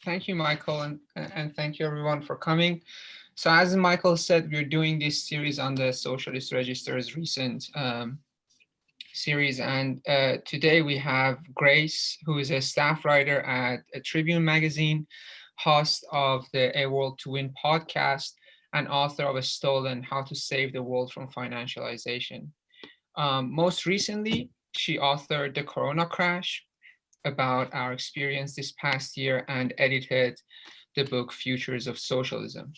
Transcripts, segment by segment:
Thank you, Michael, and thank you everyone for coming. So as Michael said, we're doing this series on the Socialist Register's recent series, and today we have Grace, who is a staff writer at a Tribune magazine, host of the A World to Win podcast, and author of A Stolen: How to Save the World from Financialization. Most recently, she authored The Corona Crash, about our experience this past year, and edited the book Futures of Socialism.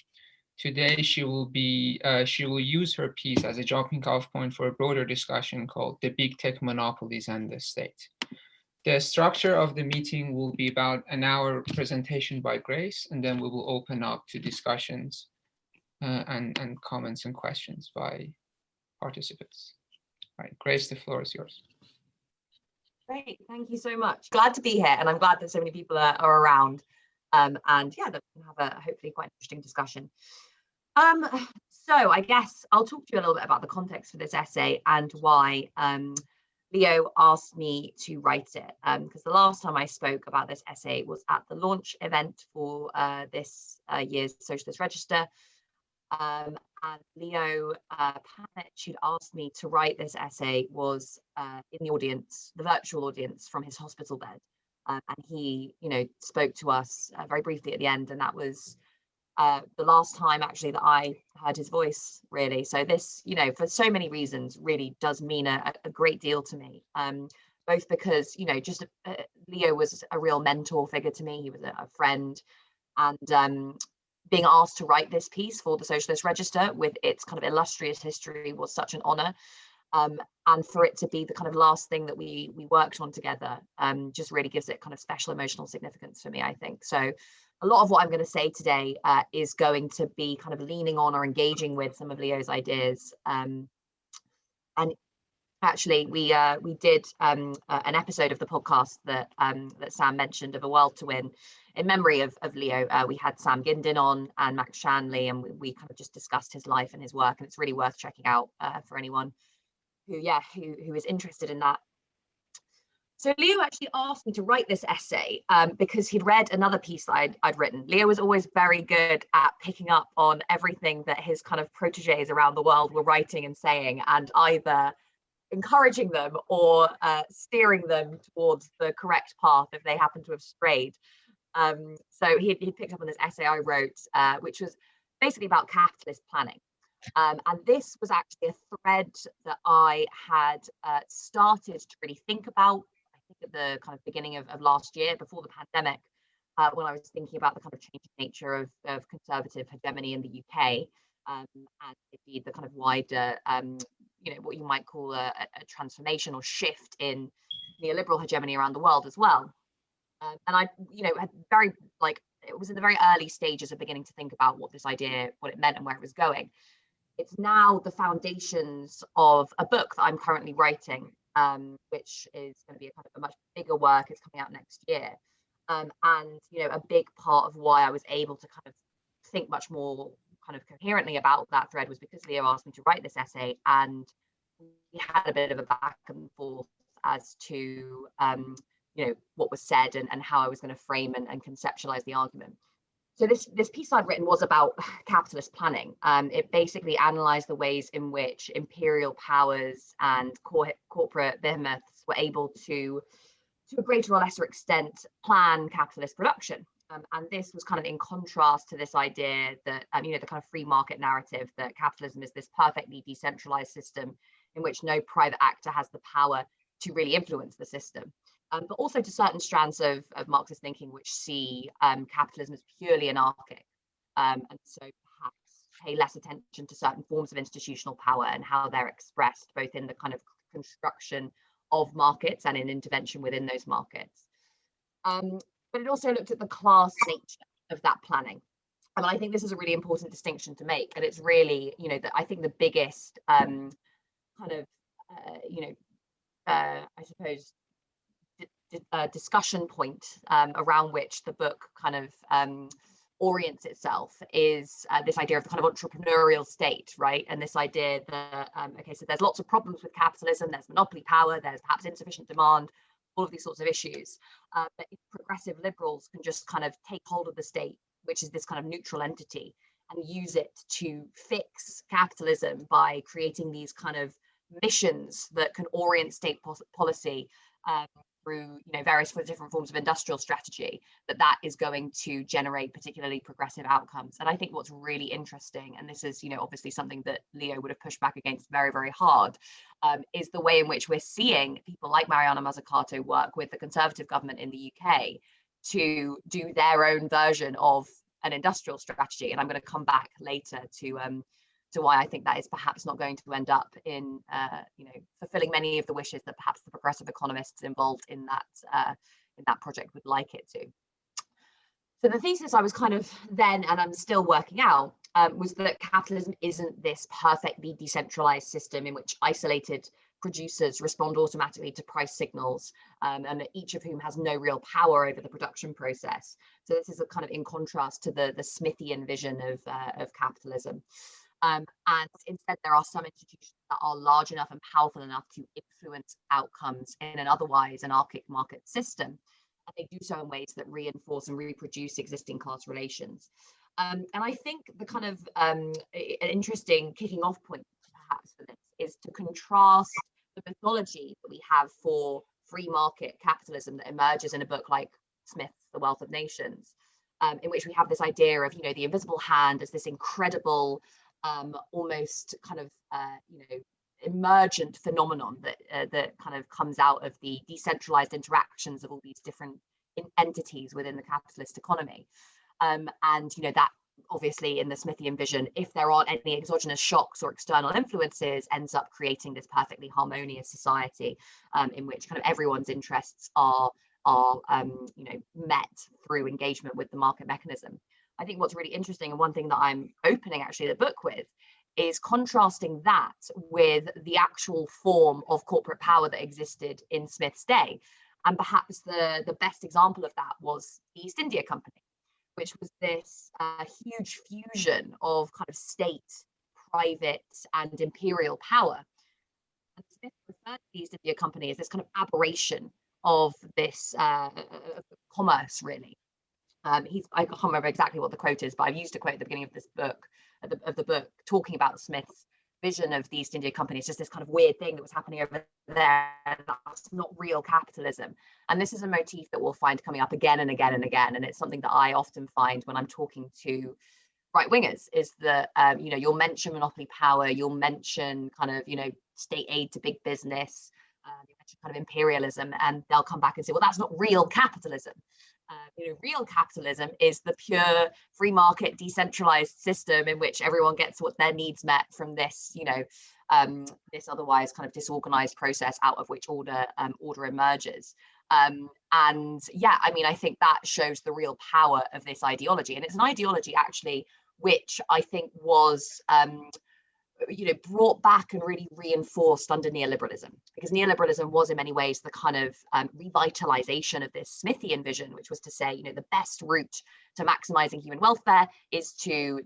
Today, she will use her piece as a jumping off point for a broader discussion called The Big Tech Monopolies and the State. The structure of the meeting will be about an hour presentation by Grace, and then we will open up to discussions and comments and questions by participants. All right, Grace, the floor is yours. Great, thank you so much. Glad to be here, and I'm glad that so many people are around. And yeah, that we can have a hopefully quite interesting discussion. So I guess I'll talk to you a little bit about the context for this essay and why Leo asked me to write it. Because the last time I spoke about this essay was at the launch event for this year's Socialist Register. And Leo Panich, who'd asked me to write this essay, was in the audience, the virtual audience, from his hospital bed. And he, spoke to us very briefly at the end, and that was the last time actually that I heard his voice, really. So this, for so many reasons, really does mean a great deal to me. Both because, Leo was a real mentor figure to me. He was a friend, and being asked to write this piece for the Socialist Register with its kind of illustrious history was such an honor. And for it to be the kind of last thing that we worked on together just really gives it kind of special emotional significance for me, I think. So a lot of what I'm going to say today is going to be kind of leaning on or engaging with some of Leo's ideas. And actually, we did an episode of the podcast that Sam mentioned, of A World to Win, in memory of Leo. We had Sam Gindin on and Max Shanley, and we kind of just discussed his life and his work, and it's really worth checking out for anyone who is interested in that. So Leo actually asked me to write this essay because he'd read another piece that I'd written. Leo was always very good at picking up on everything that his kind of proteges around the world were writing and saying, and either encouraging them or steering them towards the correct path if they happen to have strayed. So he picked up on this essay I wrote, which was basically about capitalist planning. And this was actually a thread that I had started to really think about, I think at the kind of beginning of last year, before the pandemic, when I was thinking about the kind of changing nature of conservative hegemony in the UK, and indeed the kind of wider, what you might call a transformation or shift in neoliberal hegemony around the world as well. And I, had it was in the very early stages of beginning to think about what this idea, what it meant and where it was going. It's now the foundations of a book that I'm currently writing, which is going to be a much bigger work. It's coming out next year. And, a big part of why I was able to kind of think much more kind of coherently about that thread was because Leo asked me to write this essay, and we had a bit of a back and forth as to what was said and how I was going to frame and conceptualize the argument. So this piece I'd written was about capitalist planning. It basically analysed the ways in which imperial powers and corporate behemoths were able to a greater or lesser extent, plan capitalist production. And this was kind of in contrast to this idea that, the kind of free market narrative that capitalism is this perfectly decentralized system in which no private actor has the power to really influence the system. But also to certain strands of Marxist thinking, which see capitalism as purely anarchic, and so perhaps pay less attention to certain forms of institutional power and how they're expressed, both in the kind of construction of markets and in intervention within those markets. But it also looked at the class nature of that planning. And I think this is a really important distinction to make. And it's really, I think the biggest discussion point around which the book kind of orients itself is this idea of the kind of entrepreneurial state, right? And this idea that, so there's lots of problems with capitalism, there's monopoly power, there's perhaps insufficient demand, all of these sorts of issues. But if progressive liberals can just kind of take hold of the state, which is this kind of neutral entity, and use it to fix capitalism by creating these kind of missions that can orient state policy through various different forms of industrial strategy, that is going to generate particularly progressive outcomes. And I think what's really interesting, and this is obviously something that Leo would have pushed back against very, very hard, is the way in which we're seeing people like Mariana Mazzucato work with the Conservative government in the UK to do their own version of an industrial strategy. And I'm going to come back later to why I think that is perhaps not going to end up in fulfilling many of the wishes that perhaps the progressive economists involved in that project would like it to. So the thesis I was kind of then, and I'm still working out, was that capitalism isn't this perfectly decentralized system in which isolated producers respond automatically to price signals, and each of whom has no real power over the production process. So this is a kind of in contrast to the Smithian vision of capitalism. And instead, there are some institutions that are large enough and powerful enough to influence outcomes in an otherwise anarchic market system. And they do so in ways that reinforce and reproduce existing class relations. And I think the kind of an interesting kicking off point perhaps for this is to contrast the mythology that we have for free market capitalism that emerges in a book like Smith's The Wealth of Nations, in which we have this idea of the invisible hand as this incredible almost kind of emergent phenomenon that kind of comes out of the decentralized interactions of all these different entities within the capitalist economy, and that obviously in the Smithian vision, if there aren't any exogenous shocks or external influences, ends up creating this perfectly harmonious society in which kind of everyone's interests are met through engagement with the market mechanism. I think what's really interesting, and one thing that I'm opening actually the book with, is contrasting that with the actual form of corporate power that existed in Smith's day. And perhaps the best example of that was the East India Company, which was this huge fusion of kind of state, private, and imperial power. And Smith referred to the East India Company as this kind of aberration of this commerce, really. I can't remember exactly what the quote is, but I've used a quote at the beginning of this book, of the book, talking about Smith's vision of the East India Company. It's just this kind of weird thing that was happening over there. That's not real capitalism. And this is a motif that we'll find coming up again and again and again. And it's something that I often find when I'm talking to right wingers, is that you'll mention monopoly power, you'll mention kind of state aid to big business, you mention kind of imperialism, and they'll come back and say, well, that's not real capitalism. Real capitalism is the pure free market decentralized system in which everyone gets what their needs met from this this otherwise kind of disorganized process out of which order emerges. And yeah, I mean, I think that shows the real power of this ideology, and it's an ideology actually which I think was brought back and really reinforced under neoliberalism, because neoliberalism was in many ways the kind of revitalization of this Smithian vision, which was to say, the best route to maximizing human welfare is to,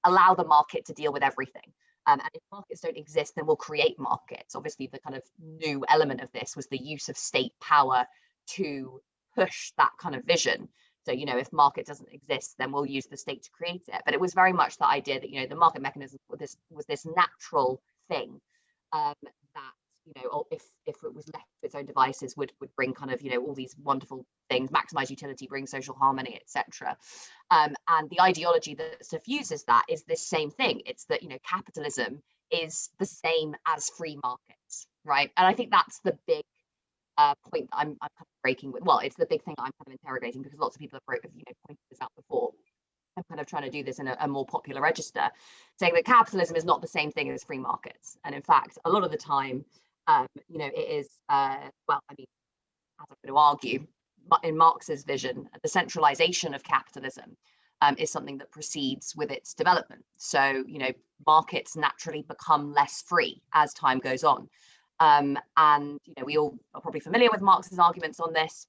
allow the market to deal with everything. And if markets don't exist, then we'll create markets. Obviously, the kind of new element of this was the use of state power to push that kind of vision. So, if market doesn't exist, then we'll use the state to create it. But it was very much the idea that, the market mechanism was this natural thing that, if it was left to its own devices, would bring kind of, all these wonderful things, maximize utility, bring social harmony, etc. And the ideology that suffuses that is this same thing. It's that, capitalism is the same as free markets, right? And I think that's the big point that I'm kind of breaking with. Well, it's the big thing I'm kind of interrogating, because lots of people have pointed this out before. I'm kind of trying to do this in a more popular register, saying that capitalism is not the same thing as free markets. And in fact, a lot of the time, it is, well, I mean, as I'm going to argue, in Marx's vision, the centralization of capitalism is something that proceeds with its development. So, markets naturally become less free as time goes on. And we all are probably familiar with Marx's arguments on this.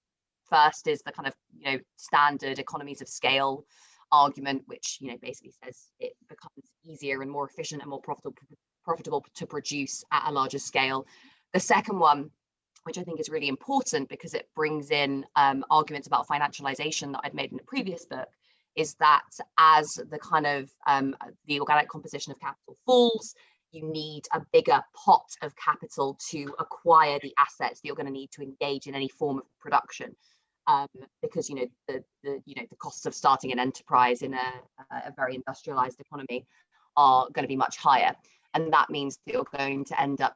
First is the kind of standard economies of scale argument, which basically says it becomes easier and more efficient and more profitable to produce at a larger scale. The second one which I think is really important because it brings in arguments about financialization that I'd made in a previous book, is that as the kind of the organic composition of capital falls, you need a bigger pot of capital to acquire the assets that you're going to need to engage in any form of production, because the costs of starting an enterprise in a very industrialized economy are going to be much higher. And that means that you're going to end up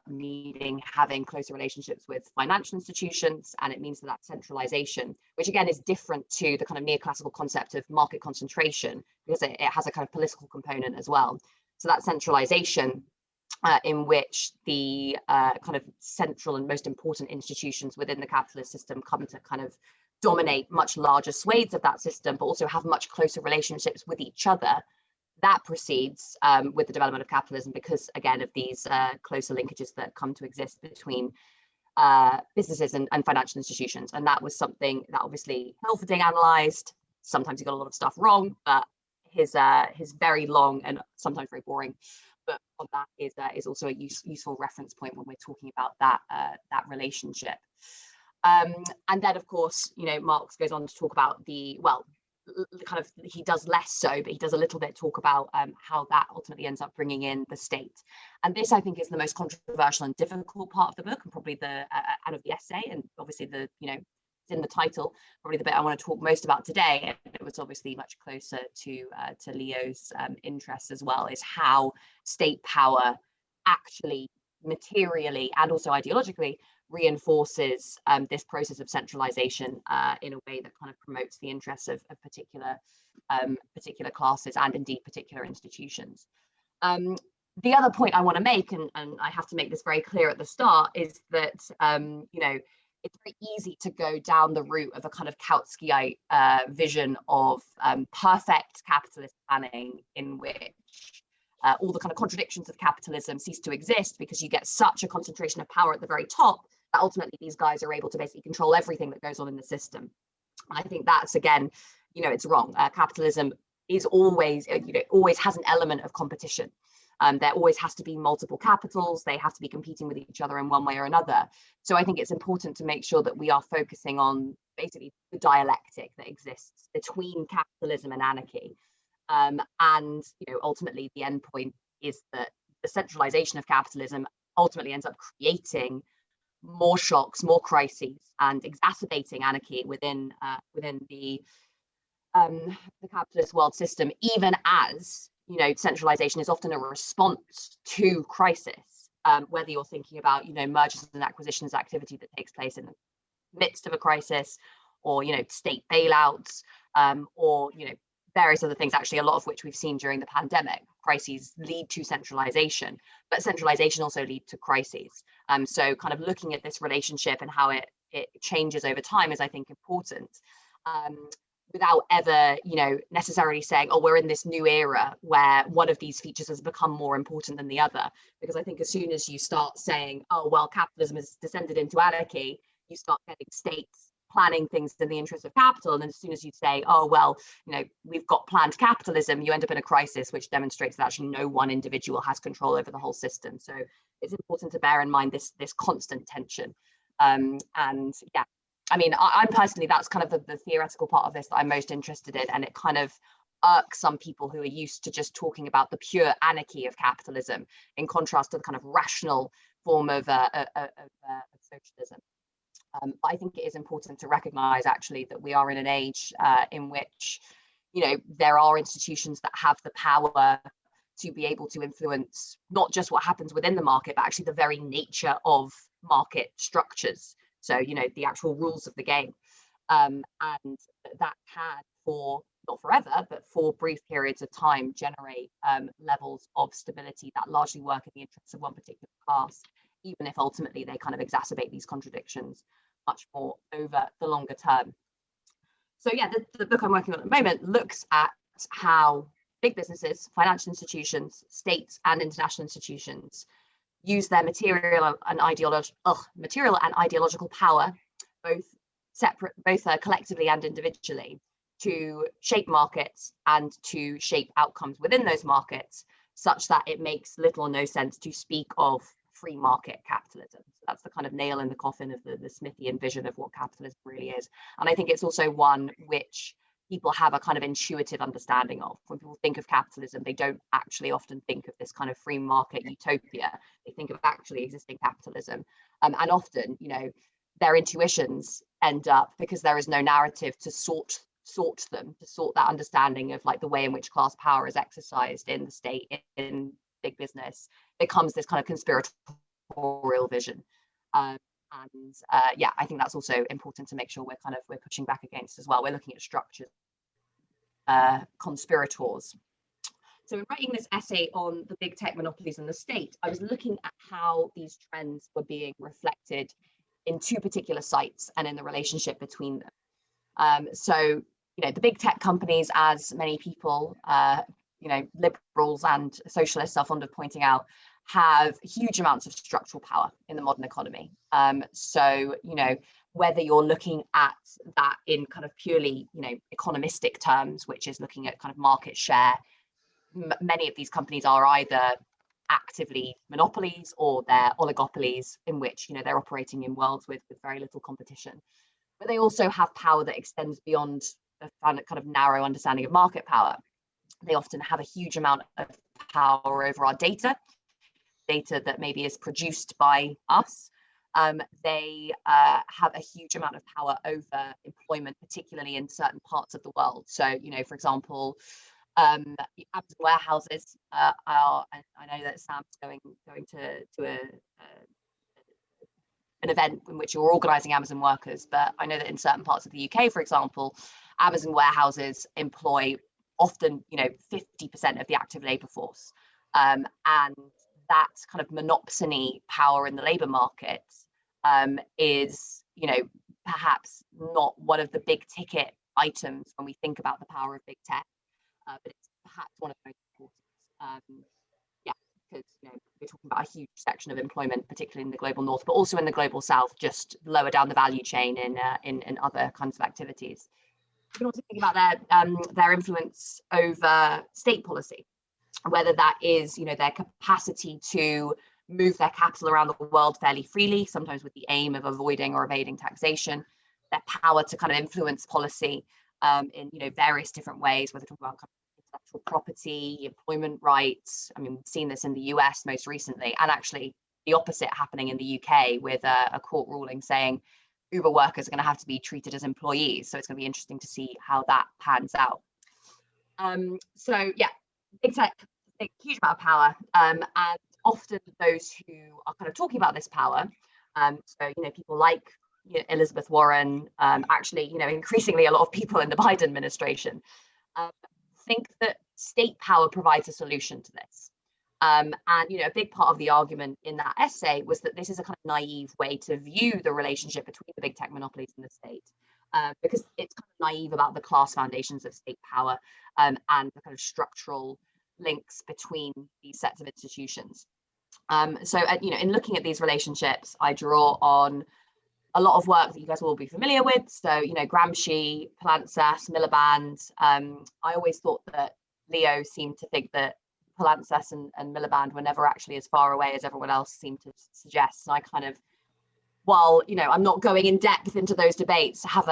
having closer relationships with financial institutions. And it means that centralization, which again is different to the kind of neoclassical concept of market concentration, because it has a kind of political component as well. So that centralization in which the kind of central and most important institutions within the capitalist system come to kind of dominate much larger swathes of that system, but also have much closer relationships with each other. That proceeds with the development of capitalism because, again, of these closer linkages that come to exist between businesses and financial institutions. And that was something that obviously Helferding analysed. Sometimes he got a lot of stuff wrong, but his very long and sometimes very boring book on that is also a useful reference point when we're talking about that relationship. And then, of course, Marx goes on to talk about he does less so, but he does a little bit talk about how that ultimately ends up bringing in the state. And this, I think, is the most controversial and difficult part of the book, and probably and of the essay, and obviously it's in the title, probably the bit I want to talk most about today. And it was obviously much closer to Leo's interests as well, is how state power actually materially and also ideologically reinforces this process of centralization in a way that kind of promotes the interests of particular classes and indeed particular institutions. The other point I want to make, and I have to make this very clear at the start, is that it's very easy to go down the route of a kind of Kautskyite vision of perfect capitalist planning in which all the kind of contradictions of capitalism cease to exist because you get such a concentration of power at the very top that ultimately these guys are able to basically control everything that goes on in the system. I think that's, again, it's wrong. Capitalism is always has an element of competition. There always has to be multiple capitals. They have to be competing with each other in one way or another. So I think it's important to make sure that we are focusing on basically the dialectic that exists between capitalism and anarchy. And ultimately the end point is that the centralization of capitalism ultimately ends up creating more shocks, more crises, and exacerbating anarchy within the capitalist world system, even as centralization is often a response to crisis, whether you're thinking about mergers and acquisitions activity that takes place in the midst of a crisis, or state bailouts, or various other things, actually a lot of which we've seen during the pandemic. Crises lead to centralization, but centralization also leads to crises. So kind of looking at this relationship and how it changes over time is, I think, important, without ever necessarily saying, oh, we're in this new era where one of these features has become more important than the other. Because I think as soon as you start saying, oh, well, capitalism has descended into anarchy, you start getting states planning things in the interest of capital. And then as soon as you say, oh, well, we've got planned capitalism, you end up in a crisis, which demonstrates that actually no one individual has control over the whole system. So it's important to bear in mind this constant tension. And yeah, I mean, I'm personally, that's kind of the theoretical part of this that I'm most interested in. And it kind of irks some people who are used to just talking about the pure anarchy of capitalism, in contrast to the kind of rational form of socialism. But I think it is important to recognize actually that we are in an age in which, there are institutions that have the power to be able to influence not just what happens within the market, but actually the very nature of market structures. So, the actual rules of the game. And that can, for not forever, but for brief periods of time, generate levels of stability that largely work in the interests of one particular class, even if ultimately they kind of exacerbate these contradictions much more over the longer term. So yeah, the book I'm working on at the moment looks at how big businesses, financial institutions, states and international institutions use their material and ideological power, both collectively and individually, to shape markets and to shape outcomes within those markets, such that it makes little or no sense to speak of free market capitalism. So that's the kind of nail in the coffin of the Smithian vision of what capitalism really is. And I think it's also one which people have a kind of intuitive understanding of. When people think of capitalism, they don't actually often think of this kind of free market utopia. They think of actually existing capitalism. And often, their intuitions end up, because there is no narrative to sort that understanding of like the way in which class power is exercised in the state, in big business, becomes this kind of conspiratorial vision. I think that's also important to make sure we're pushing back against as well. We're looking at structures, conspirators. So in writing this essay on the big tech monopolies in the state, I was looking at how these trends were being reflected in two particular sites and in the relationship between them. The big tech companies, as many people, liberals and socialists are fond of pointing out, have huge amounts of structural power in the modern economy. Whether you're looking at that in kind of purely, economistic terms, which is looking at kind of market share, many of these companies are either actively monopolies or they're oligopolies in which, they're operating in worlds with very little competition. But they also have power that extends beyond a kind of narrow understanding of market power. They often have a huge amount of power over our data that maybe is produced by us. They have a huge amount of power over employment, particularly in certain parts of the world. So, for example, Amazon warehouses are, and I know that Sam's going to an event in which you're organising Amazon workers, but I know that in certain parts of the UK, for example, Amazon warehouses employ often, 50% of the active labour force, and that kind of monopsony power in the labour market is, perhaps not one of the big ticket items when we think about the power of big tech, but it's perhaps one of the most important. Because we're talking about a huge section of employment, particularly in the global north, but also in the global south, just lower down the value chain in other kinds of activities. We can also think about their influence over state policy, whether that is, their capacity to move their capital around the world fairly freely, sometimes with the aim of avoiding or evading taxation, their power to kind of influence policy in, various different ways, whether talking about kind of intellectual property, employment rights. I mean, we've seen this in the US most recently, and actually the opposite happening in the UK with a court ruling saying Uber workers are going to have to be treated as employees. So it's going to be interesting to see how that pans out. Big tech, a huge amount of power, and often those who are kind of talking about this power, people like Elizabeth Warren, actually, increasingly a lot of people in the Biden administration, think that state power provides a solution to this. A big part of the argument in that essay was that this is a kind of naive way to view the relationship between the big tech monopolies and the state, because it's kind of naive about the class foundations of state power and the kind of structural links between these sets of institutions. In looking at these relationships, I draw on a lot of work that you guys will all be familiar with. So, Gramsci, Palansas, Miliband. I always thought that Leo seemed to think that Palansas and Miliband were never actually as far away as everyone else seemed to suggest. And I kind of, while I'm not going in depth into those debates, have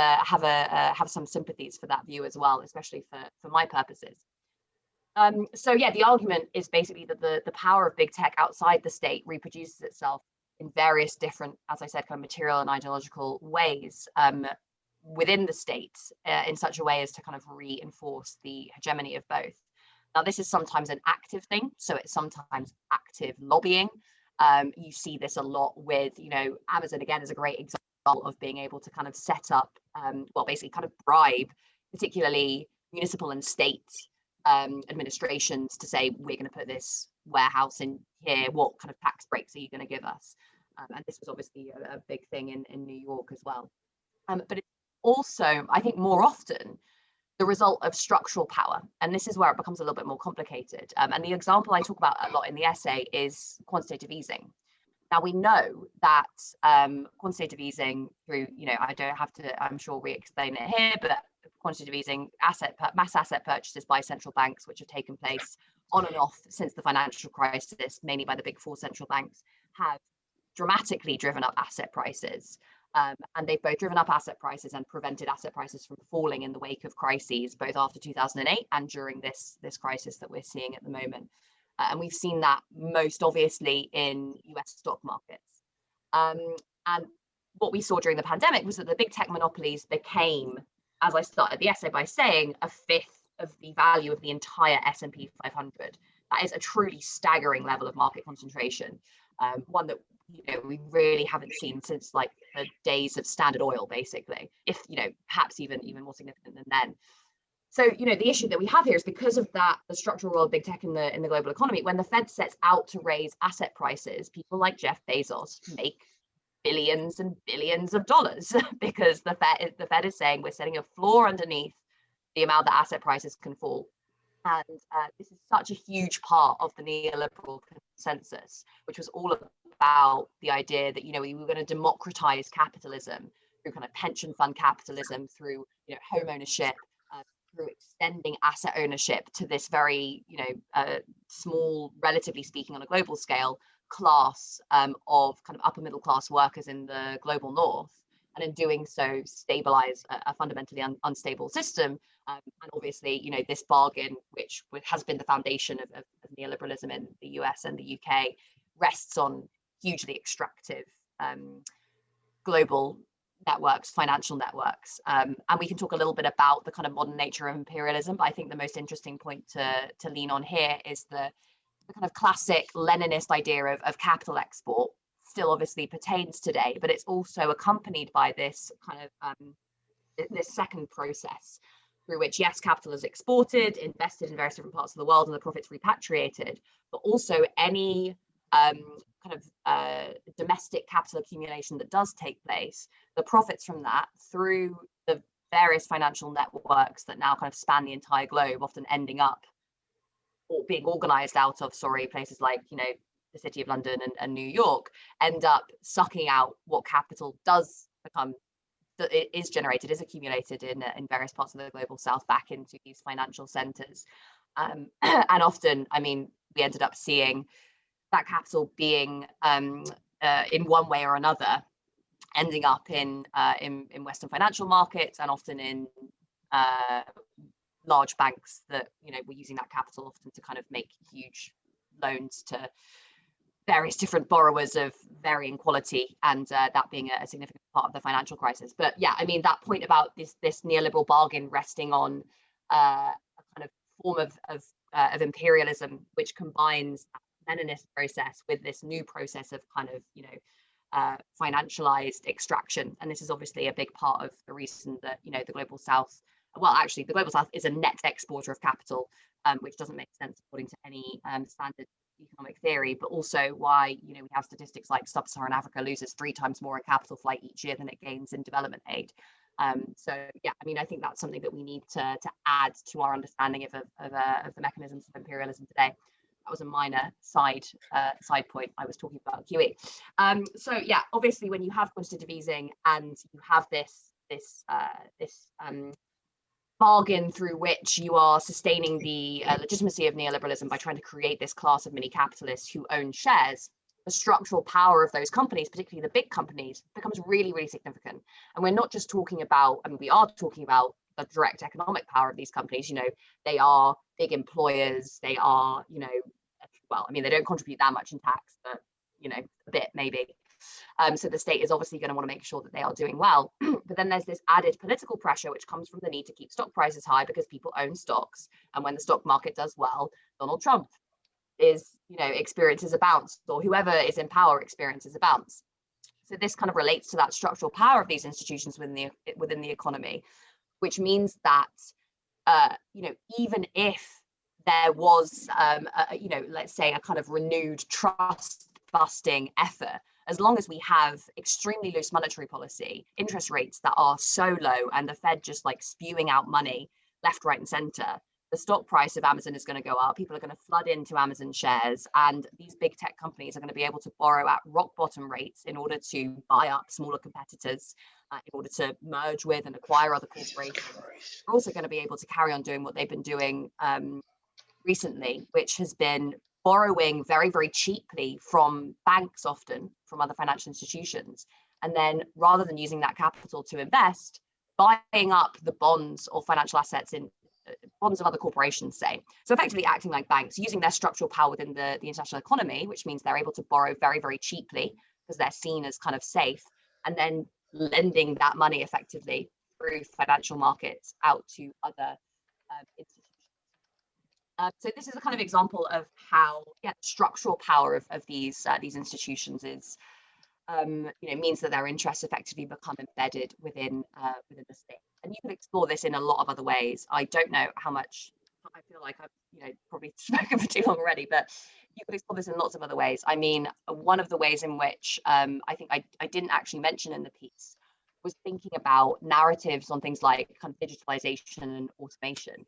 some sympathies for that view as well, especially for my purposes. The argument is basically that the power of big tech outside the state reproduces itself in various different, as I said, kind of material and ideological ways within the state in such a way as to kind of reinforce the hegemony of both. Now, this is sometimes an active thing, so it's sometimes active lobbying. You see this a lot with, Amazon, again, is a great example of being able to kind of set up, basically kind of bribe, particularly municipal and state administrations to say, we're going to put this warehouse in here, what kind of tax breaks are you going to give us? And this was obviously a big thing in New York as well. But it's also, I think, more often the result of structural power. And this is where it becomes a little bit more complicated. And the example I talk about a lot in the essay is quantitative easing. Now, we know that quantitative easing through, I don't have to, I'm sure, re-explain it here, but quantitative easing, mass asset purchases by central banks, which have taken place on and off since the financial crisis, mainly by the big four central banks, have dramatically driven up asset prices. And they've both driven up asset prices and prevented asset prices from falling in the wake of crises, both after 2008 and during this crisis that we're seeing at the moment. And we've seen that most obviously in US stock markets. And what we saw during the pandemic was that the big tech monopolies became, as I started the essay by saying, a fifth of the value of the entire S&P 500. That is a truly staggering level of market concentration, one that we really haven't seen since like the days of Standard Oil, basically, if perhaps even more significant than then. So the issue that we have here is because of that, the structural role of big tech in the global economy. When the Fed sets out to raise asset prices, people like Jeff Bezos make billions and billions of dollars because the Fed is saying we're setting a floor underneath the amount that asset prices can fall. And this is such a huge part of the neoliberal consensus, which was all about the idea that we were going to democratize capitalism through kind of pension fund capitalism, through home ownership, through extending asset ownership to this very small, relatively speaking, on a global scale, class of kind of upper middle class workers in the global north, and in doing so stabilize a fundamentally unstable system. And obviously this bargain, which has been the foundation of neoliberalism in the US and the UK, rests on hugely extractive global networks, financial networks. And we can talk a little bit about the kind of modern nature of imperialism, but I think the most interesting point to lean on here is the kind of classic Leninist idea of capital export still obviously pertains today, but it's also accompanied by this kind of this second process through which, yes, capital is exported, invested in various different parts of the world, and the profits repatriated, but also any domestic capital accumulation that does take place, the profits from that through the various financial networks that now kind of span the entire globe, often ending up or being organized out of, places like, the City of London and New York, end up sucking out what capital does become, that is generated, is accumulated in various parts of the global south back into these financial centers. And often, we ended up seeing that capital being in one way or another ending up in Western financial markets, and often in large banks that were using that capital often to kind of make huge loans to various different borrowers of varying quality, and that being a significant part of the financial crisis. But yeah, that point about this neoliberal bargain resting on a kind of form of imperialism, which combines Leninist process with this new process of kind of financialized extraction. And this is obviously a big part of the reason that the global south, well, actually the global south is a net exporter of capital, which doesn't make sense according to any standard economic theory, but also why we have statistics like sub-Saharan Africa loses 3 times more in capital flight each year than it gains in development aid. So yeah, I think that's something that we need to add to our understanding of the mechanisms of imperialism today. That was a minor side point. I was talking about QE. So yeah, obviously when you have quantitative easing and you have this bargain through which you are sustaining the legitimacy of neoliberalism by trying to create this class of mini capitalists who own shares, the structural power of those companies, particularly the big companies, becomes really, really significant. And we're not just talking about, we are talking about the direct economic power of these companies. They are big employers. They are, they don't contribute that much in tax, but a bit maybe. So the state is obviously going to want to make sure that they are doing well. But then there's this added political pressure, which comes from the need to keep stock prices high because people own stocks. And when the stock market does well, Donald Trump experiences a bounce, or whoever is in power experiences a bounce. So this kind of relates to that structural power of these institutions within the economy, which means that even if there was let's say a kind of renewed trust busting effort, as long as we have extremely loose monetary policy, interest rates that are so low, and the Fed just like spewing out money left, right, and center, the stock price of Amazon is going to go up. People are going to flood into Amazon shares, and these big tech companies are going to be able to borrow at rock bottom rates in order to buy up smaller competitors, in order to merge with and acquire other corporations. They're also going to be able to carry on doing what they've been doing recently, which has been borrowing very, very cheaply from banks, often from other financial institutions. And then rather than using that capital to invest, buying up the bonds or financial assets in bonds of other corporations, say. So effectively acting like banks, using their structural power within the international economy, which means they're able to borrow very, very cheaply because they're seen as kind of safe, and then lending that money effectively through financial markets out to other institutions. So this is a kind of example of how structural power of these institutions is means that their interests effectively become embedded within the state. And you can explore this in a lot of other ways. I don't know how much, I feel like I've probably spoken for too long already, but you can explore this in lots of other ways. I mean, one of the ways in which I think I didn't actually mention in the piece was thinking about narratives on things like kind of digitalization and automation.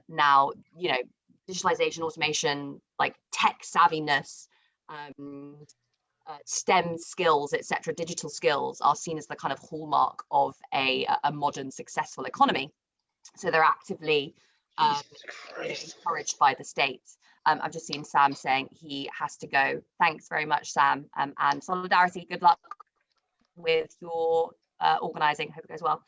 Now, digitalization, automation, like tech savviness, STEM skills, etc., digital skills are seen as the kind of hallmark of a modern successful economy. So they're actively encouraged by the state. I've just seen Sam saying he has to go. Thanks very much, Sam. And solidarity, good luck with your organizing. Hope it goes well.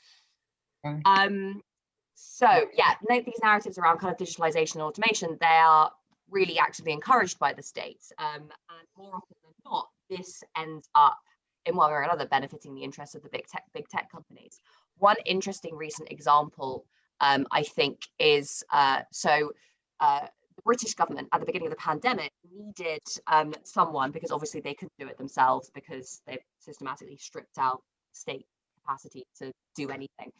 So yeah, these narratives around kind of digitalization and automation, they are really actively encouraged by the state. And more often than not, this ends up in one way or another benefiting the interests of the big tech companies. One interesting recent example, I think, is the British government at the beginning of the pandemic needed someone, because obviously they couldn't do it themselves because they've systematically stripped out state capacity to do anything,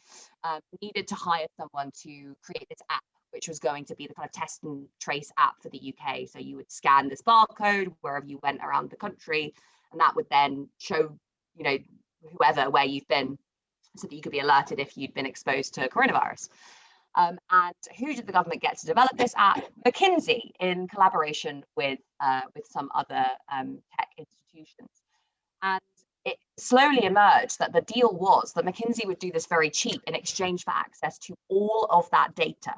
needed to hire someone to create this app, which was going to be the kind of test and trace app for the UK. So you would scan this barcode wherever you went around the country, and that would then show, whoever, where you've been, so that you could be alerted if you'd been exposed to coronavirus. And who did the government get to develop this app? McKinsey, in collaboration with some other tech institutions. And it slowly emerged that the deal was that McKinsey would do this very cheap in exchange for access to all of that data.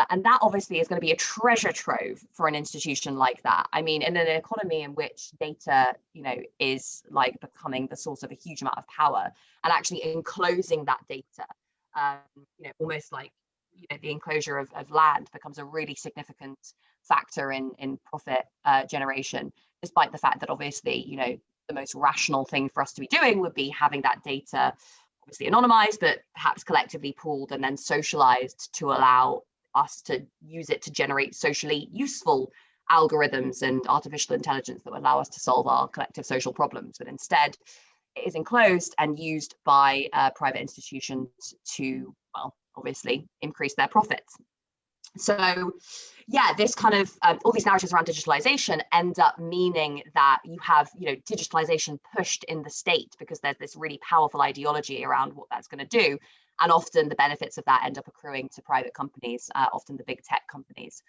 And that obviously is going to be a treasure trove for an institution like that. I mean, in an economy in which data, is like becoming the source of a huge amount of power, and actually enclosing that data, almost like, the enclosure of land becomes a really significant factor in profit generation, despite the fact that obviously, the most rational thing for us to be doing would be having that data obviously anonymized, but perhaps collectively pooled and then socialized to allow us to use it to generate socially useful algorithms and artificial intelligence that would allow us to solve our collective social problems. But instead, it is enclosed and used by private institutions to, well, obviously increase their profits. So yeah, this kind of all these narratives around digitalization end up meaning that you have, digitalization pushed in the state because there's this really powerful ideology around what that's going to do. And often the benefits of that end up accruing to private companies, often the big tech companies.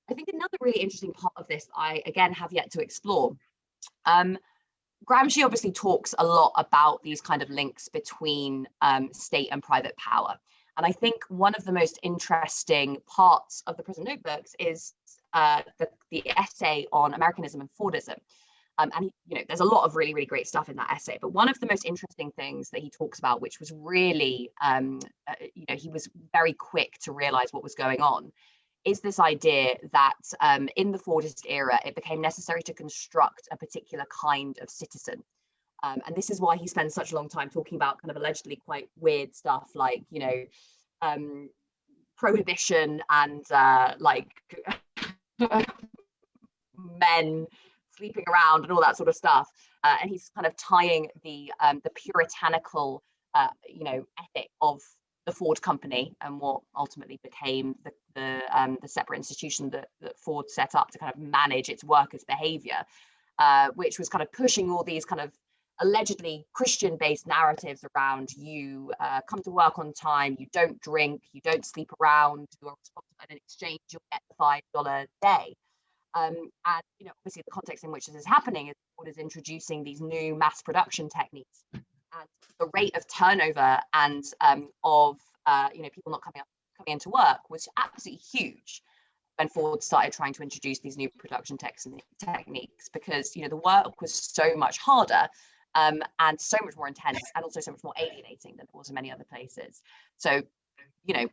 I think another really interesting part of this I, again, have yet to explore. Gramsci obviously talks a lot about these kind of links between state and private power. And I think one of the most interesting parts of the Prison Notebooks is the essay on Americanism and Fordism. And there's a lot of really, really great stuff in that essay. But one of the most interesting things that he talks about, which was really, he was very quick to realize what was going on, is this idea that in the Fordist era, it became necessary to construct a particular kind of citizen. And this is why he spends such a long time talking about kind of allegedly quite weird stuff like, prohibition and like men sleeping around and all that sort of stuff. And he's kind of tying the puritanical, ethic of the Ford Company and what ultimately became the separate institution that Ford set up to kind of manage its workers' behavior, which was kind of pushing all these kind of allegedly Christian-based narratives around you come to work on time, you don't drink, you don't sleep around, you are responsible, and in exchange you'll get the $5 day. And obviously the context in which this is happening is Ford is introducing these new mass production techniques, and the rate of turnover and of people not coming into work was absolutely huge. when Ford started trying to introduce these new production techniques, because the work was so much harder and so much more intense, and also so much more alienating than it was in many other places. So, in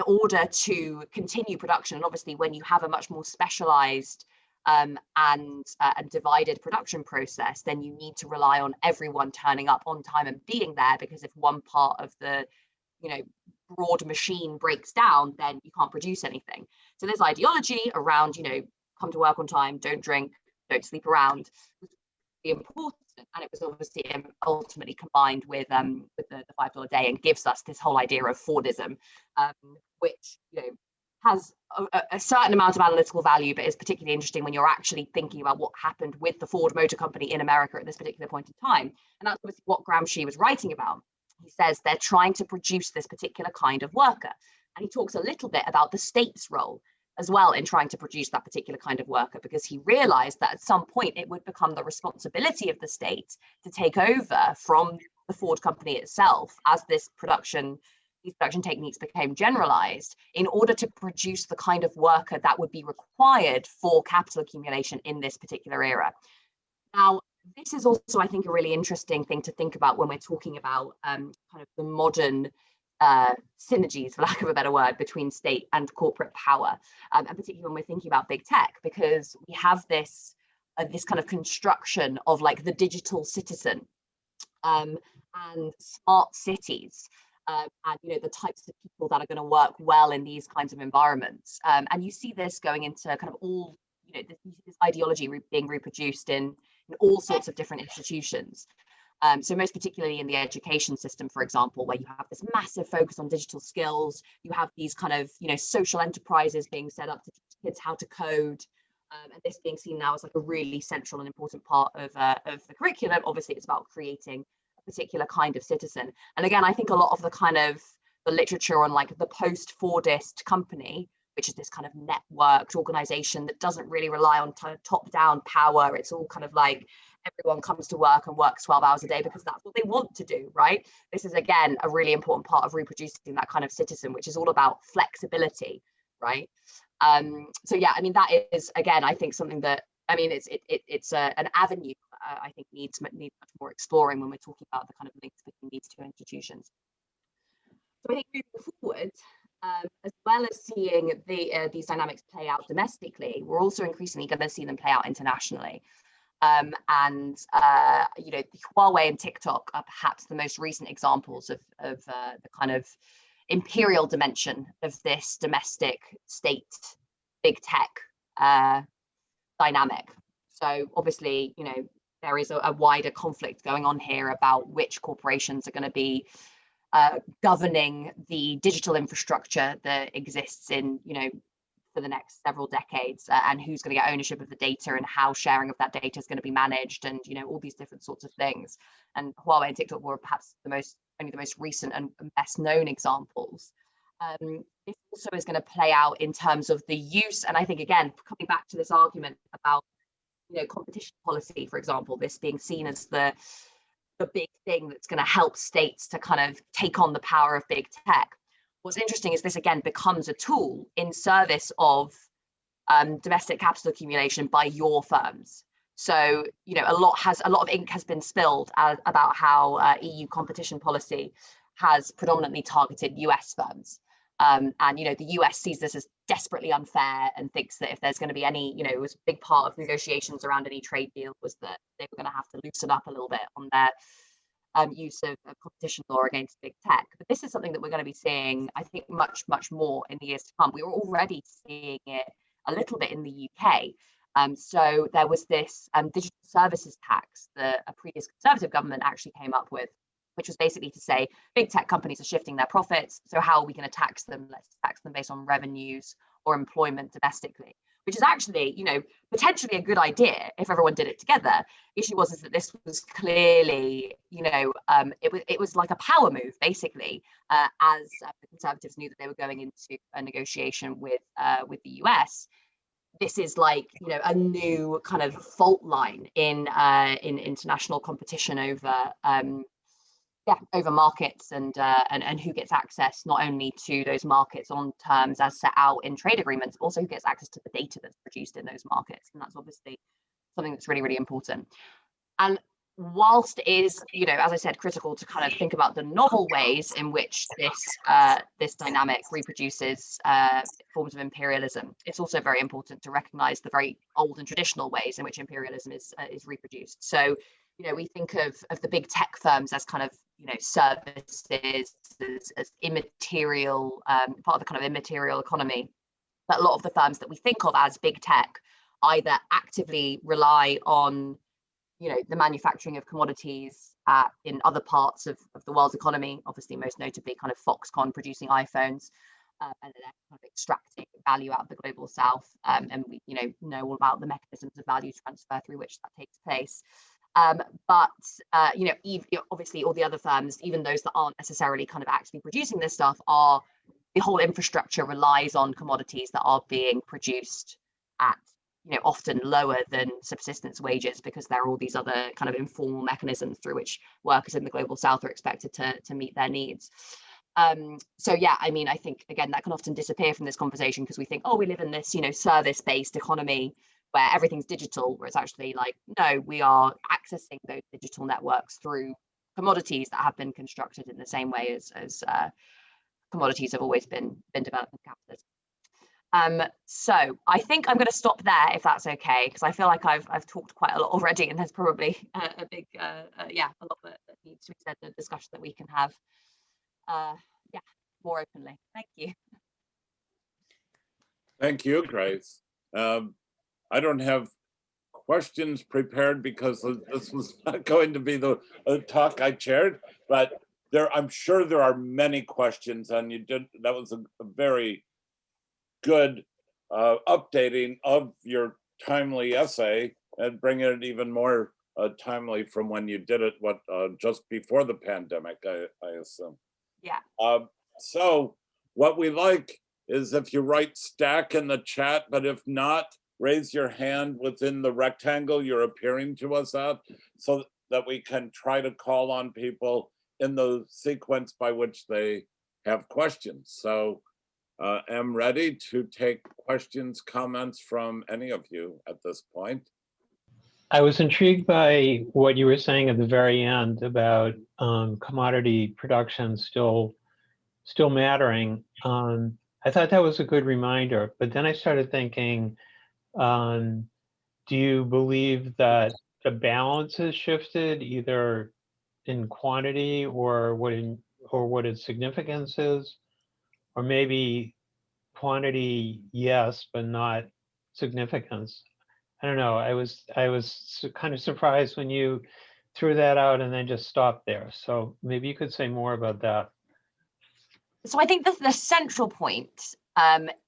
order to continue production, and obviously when you have a much more specialized and divided production process, then you need to rely on everyone turning up on time and being there, because if one part of the broad machine breaks down, then you can't produce anything. So this ideology around come to work on time, don't drink, don't sleep around, was really important, and it was obviously ultimately combined with the $5 a day, and gives us this whole idea of Fordism, which has a certain amount of analytical value, but is particularly interesting when you're actually thinking about what happened with the Ford Motor Company in America at this particular point in time. And that's obviously what Gramsci was writing about. He says they're trying to produce this particular kind of worker. And he talks a little bit about the state's role as well in trying to produce that particular kind of worker, because he realized that at some point it would become the responsibility of the state to take over from the Ford company itself as these production techniques became generalized, in order to produce the kind of worker that would be required for capital accumulation in this particular era. Now, this is also, I think, a really interesting thing to think about when we're talking about kind of the modern synergies, for lack of a better word, between state and corporate power, and particularly when we're thinking about big tech, because we have this kind of construction of like the digital citizen and smart cities. And the types of people that are going to work well in these kinds of environments, and you see this going into kind of all this ideology being reproduced in all sorts of different institutions. So most particularly in the education system, for example, where you have this massive focus on digital skills, you have these kind of social enterprises being set up to teach kids how to code, and this being seen now as like a really central and important part of the curriculum. Obviously, it's about creating particular kind of citizen. And again, I think a lot of the kind of the literature on like the post-Fordist company, which is this kind of networked organization that doesn't really rely on top-down power. It's all kind of like everyone comes to work and works 12 hours a day because that's what they want to do, right? This is, again, a really important part of reproducing that kind of citizen, which is all about flexibility, right? So yeah, I mean, that is, again, I think something that, I mean, it's an avenue I think needs much more exploring when we're talking about the kind of links between these two institutions. So I think moving forward, as well as seeing these dynamics play out domestically, we're also increasingly going to see them play out internationally. And Huawei and TikTok are perhaps the most recent examples of the kind of imperial dimension of this domestic state big tech dynamic. So obviously, there is a wider conflict going on here about which corporations are going to be governing the digital infrastructure that exists in, for the next several decades, and who's going to get ownership of the data and how sharing of that data is going to be managed, and all these different sorts of things. And Huawei and TikTok were perhaps only the most recent and best known examples. This also is going to play out in terms of the use, and I think, again, coming back to this argument about competition policy, for example, this being seen as the big thing that's going to help states to kind of take on the power of big tech. What's interesting is this, again, becomes a tool in service of domestic capital accumulation by your firms. So, a lot of ink has been spilled about how EU competition policy has predominantly targeted US firms. And the US sees this as desperately unfair and thinks that if there's going to be any, it was a big part of negotiations around any trade deal was that they were going to have to loosen up a little bit on their use of competition law against big tech. But this is something that we're going to be seeing, I think, much, much more in the years to come. We were already seeing it a little bit in the UK. So there was this digital services tax that a previous Conservative government actually came up with, which was basically to say big tech companies are shifting their profits. So how are we going to tax them? Let's tax them based on revenues or employment domestically, which is actually, potentially a good idea if everyone did it together. The issue was that this was clearly, it was like a power move, basically, as the Conservatives knew that they were going into a negotiation with the US. This is like, a new kind of fault line in international competition over over markets and who gets access not only to those markets on terms as set out in trade agreements, but also who gets access to the data that's produced in those markets. And that's obviously something that's really, really important. And whilst it is, as I said, critical to kind of think about the novel ways in which this dynamic reproduces forms of imperialism, it's also very important to recognize the very old and traditional ways in which imperialism is reproduced. So, we think of the big tech firms as kind of, services, as immaterial, part of the kind of immaterial economy. But a lot of the firms that we think of as big tech either actively rely on the manufacturing of commodities in other parts of the world's economy, obviously most notably kind of Foxconn producing iPhones, and they're kind of extracting value out of the global south, and we know all about the mechanisms of value transfer through which that takes place. But obviously all the other firms, even those that aren't necessarily kind of actively producing this stuff, the whole infrastructure relies on commodities that are being produced at often lower than subsistence wages, because there are all these other kind of informal mechanisms through which workers in the global south are expected to meet their needs. So yeah, I think again that can often disappear from this conversation because we think, oh, we live in this service-based economy where everything's digital, where it's actually like, no, we are accessing those digital networks through commodities that have been constructed in the same way as commodities have always been developed in capitalism. So I think I'm going to stop there, if that's okay, because I feel like I've talked quite a lot already, and there's probably a lot that needs to be said in a discussion that we can have more openly. Thank you. Thank you, Grace. I don't have questions prepared because this was not going to be the talk I chaired, but I'm sure there are many questions, and that was a very good updating of your timely essay and bringing it even more timely from when you did it, just before the pandemic, I assume. Yeah. So what we like is if you write stack in the chat, but if not, raise your hand within the rectangle you're appearing to us at, so that we can try to call on people in the sequence by which they have questions. So I'm ready to take questions, comments from any of you at this point. I was intrigued by what you were saying at the very end about commodity production still mattering. I thought that was a good reminder, but then I started thinking, do you believe that the balance has shifted either in quantity or what its significance is, or maybe quantity, yes, but not significance? I don't know. I was kind of surprised when you threw that out and then just stopped there. So maybe you could say more about that. So I think the central point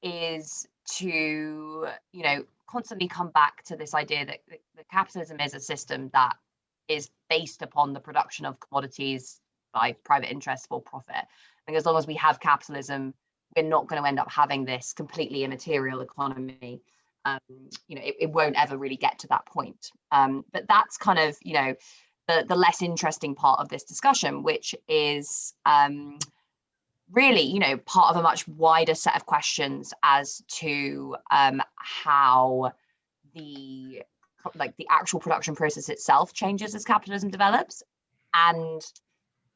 is to constantly come back to this idea that capitalism is a system that is based upon the production of commodities by private interests for profit. I think as long as we have capitalism, we're not going to end up having this completely immaterial economy. It won't ever really get to that point. But that's kind of the less interesting part of this discussion, which is really part of a much wider set of questions as to how the actual production process itself changes as capitalism develops, and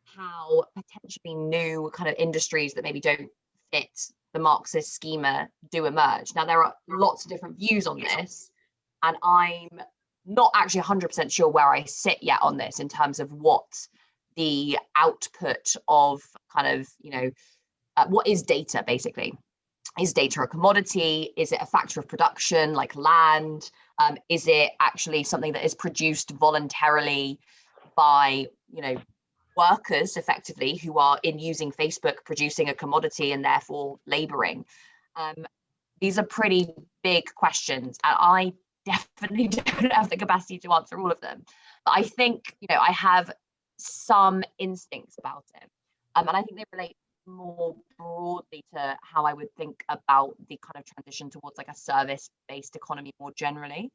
how potentially new kind of industries that maybe don't fit the Marxist schema do emerge. Now, there are lots of different views on this, and I'm not actually 100% sure where I sit yet on this in terms of what the output of kind of, what is data basically? Is data a commodity? Is it a factor of production like land? Is it actually something that is produced voluntarily by, workers effectively who are in using Facebook producing a commodity and therefore laboring? These are pretty big questions, and I definitely don't have the capacity to answer all of them. But I think, I have some instincts about it. And I think they relate more broadly to how I would think about the kind of transition towards like a service-based economy more generally.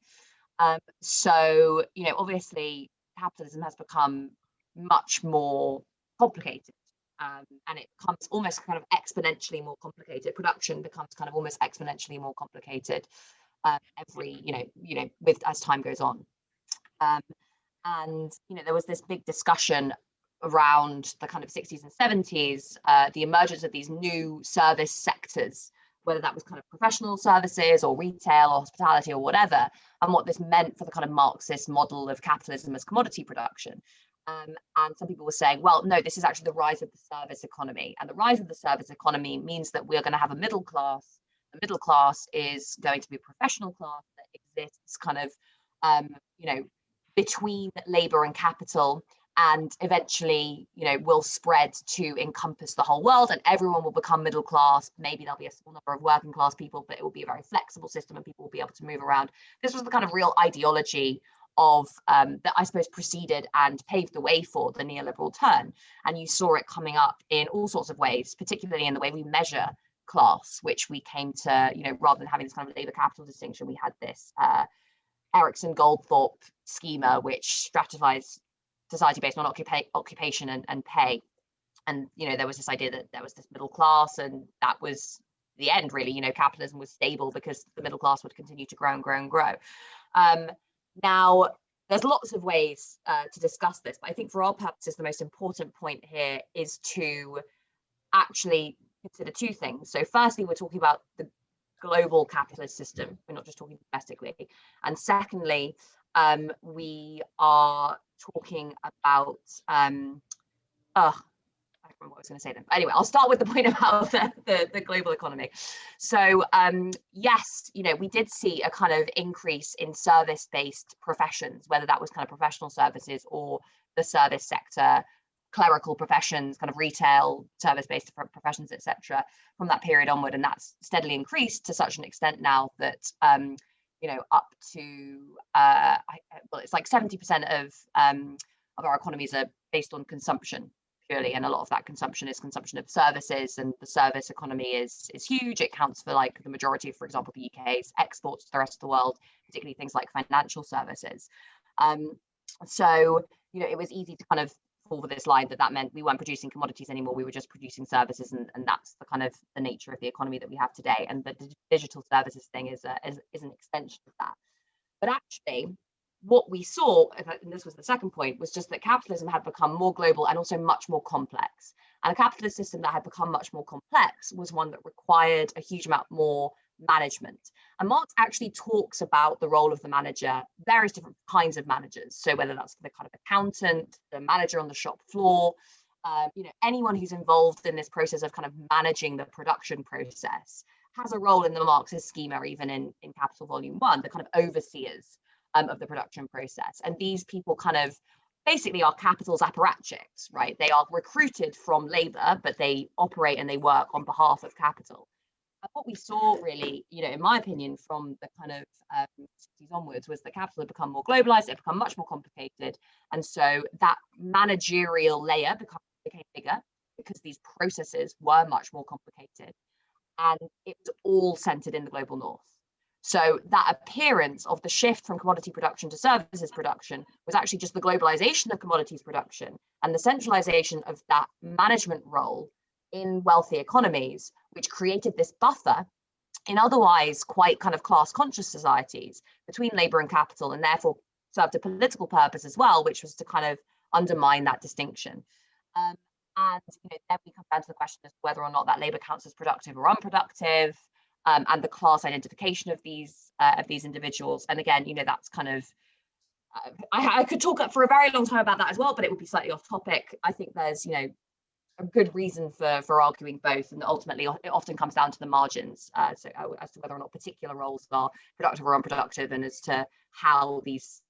So, obviously capitalism has become much more complicated. And it becomes almost kind of exponentially more complicated. Production becomes kind of almost exponentially more complicated every, with as time goes on. And there was this big discussion around the kind of 60s and 70s, the emergence of these new service sectors, whether that was kind of professional services or retail or hospitality or whatever, and what this meant for the kind of Marxist model of capitalism as commodity production. And some people were saying, well, no, this is actually the rise of the service economy. And the rise of the service economy means that we're going to have a middle class. The middle class is going to be a professional class that exists kind of, between labor and capital, and eventually, will spread to encompass the whole world, and everyone will become middle class. Maybe there'll be a small number of working class people, but it will be a very flexible system and people will be able to move around. This was the kind of real ideology of that I suppose preceded and paved the way for the neoliberal turn. And you saw it coming up in all sorts of ways, particularly in the way we measure class, which we came to, rather than having this kind of labor capital distinction, we had this Erickson Goldthorpe schema, which stratifies society based on occupation and pay. And there was this idea that there was this middle class, and that was the end, really. Capitalism was stable because the middle class would continue to grow and grow and grow. Now, there's lots of ways to discuss this, but I think for our purposes, the most important point here is to actually consider two things. So firstly, we're talking about the global capitalist system. We're not just talking domestically. And secondly, we are talking about, I don't remember what I was going to say then. But anyway, I'll start with the point about the global economy. So yes, we did see a kind of increase in service-based professions, whether that was kind of professional services or the service sector, clerical professions, kind of retail, service-based professions, etc., from that period onward. And that's steadily increased to such an extent now that up to well, it's like 70% of our economies are based on consumption purely, and a lot of that consumption is consumption of services, and the service economy is huge. It counts for like the majority of, for example, the UK's exports to the rest of the world, particularly things like financial services. So it was easy to kind of fall for this line that meant we weren't producing commodities anymore, we were just producing services, and that's the kind of the nature of the economy that we have today. And the digital services thing is an extension of that. But actually, what we saw, and this was the second point, was just that capitalism had become more global and also much more complex. And a capitalist system that had become much more complex was one that required a huge amount more management. And Marx actually talks about the role of the manager, various different kinds of managers. So whether that's the kind of accountant, the manager on the shop floor, anyone who's involved in this process of kind of managing the production process has a role in the Marxist schema, even in Capital Volume 1, the kind of overseers of the production process. And these people kind of basically are capital's apparatchiks, right? They are recruited from labor, but they operate and they work on behalf of capital. And what we saw really, in my opinion, from the kind of 60s onwards, was that capital had become more globalized, it had become much more complicated. And so that managerial layer became bigger because these processes were much more complicated. And it was all centered in the global north. So that appearance of the shift from commodity production to services production was actually just the globalization of commodities production and the centralization of that management role in wealthy economies, which created this buffer in otherwise quite kind of class conscious societies between labor and capital, and therefore served a political purpose as well, which was to kind of undermine that distinction. And then we come down to the question as to whether or not that labor counts as productive or unproductive, and the class identification of these individuals. And again, that's kind of, I could talk for a very long time about that as well, but it would be slightly off topic. I think there's, a good reason for arguing both, and ultimately it often comes down to the margins, so as to whether or not particular roles are productive or unproductive, and as to how these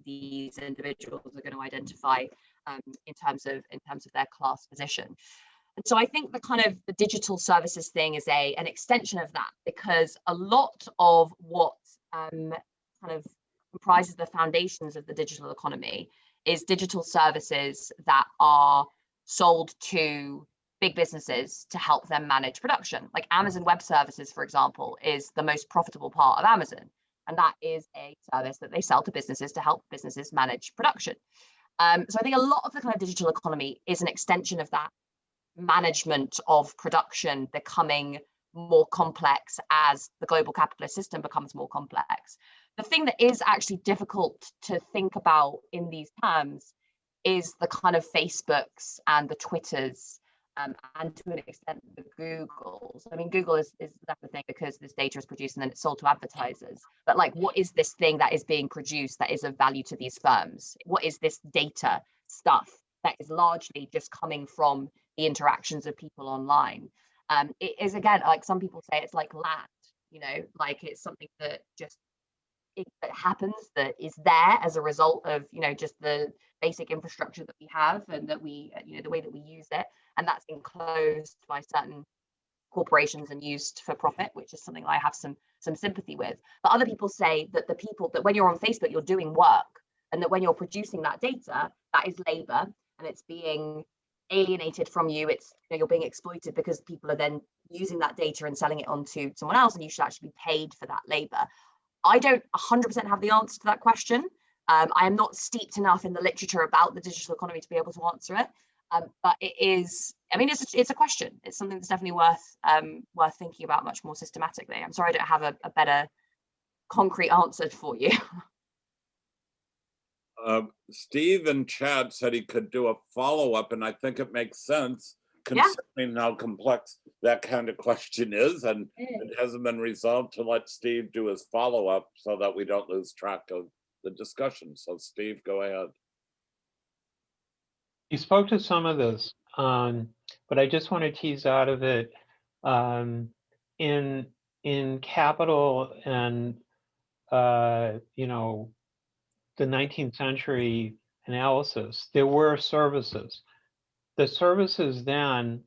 individuals are going to identify in terms of their class position. And so I think the kind of the digital services thing is an extension of that, because a lot of what kind of comprises the foundations of the digital economy is digital services that are sold to big businesses to help them manage production. Like Amazon Web Services, for example, is the most profitable part of Amazon. And that is a service that they sell to businesses to help businesses manage production. So I think a lot of the kind of digital economy is an extension of that management of production becoming more complex as the global capitalist system becomes more complex. The thing that is actually difficult to think about in these terms is the kind of Facebooks and the Twitters, and to an extent the Googles. I mean, Google is that the thing because this data is produced and then it's sold to advertisers. But like, what is this thing that is being produced that is of value to these firms? What is this data stuff that is largely just coming from the interactions of people online? It is, again, like some people say, it's like land, you know, like it's something that just that happens, that is there as a result of, you know, just the basic infrastructure that we have and that we, you know, the way that we use it, and that's enclosed by certain corporations and used for profit, which is something I have some sympathy with. But other people say that the people that when you're on Facebook, you're doing work, and that when you're producing that data, that is labor, and it's being alienated from you. It's, you know, you're being exploited because people are then using that data and selling it on to someone else, and you should actually be paid for that labor. I don't 100% have the answer to that question. I am not steeped enough in the literature about the digital economy to be able to answer it. But it is, I mean, it's a question. It's something that's definitely worth thinking about much more systematically. I'm sorry I don't have a better concrete answer for you. Steve in chat said he could do a follow-up, and I think it makes sense considering how complex that kind of question is, and it hasn't been resolved, to let Steve do his follow-up so that we don't lose track of the discussion. So Steve, go ahead. You spoke to some of this, but I just want to tease out of it, in capital and you know, the 19th century analysis, there were services. The services then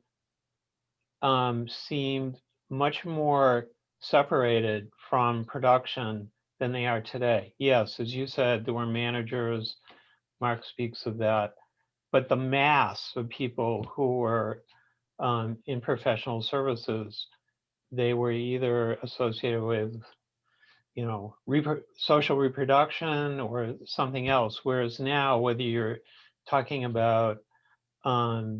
seemed much more separated from production than they are today. Yes, as you said, there were managers, Mark speaks of that, but the mass of people who were in professional services, they were either associated with, you know, social reproduction or something else. Whereas now, whether you're talking about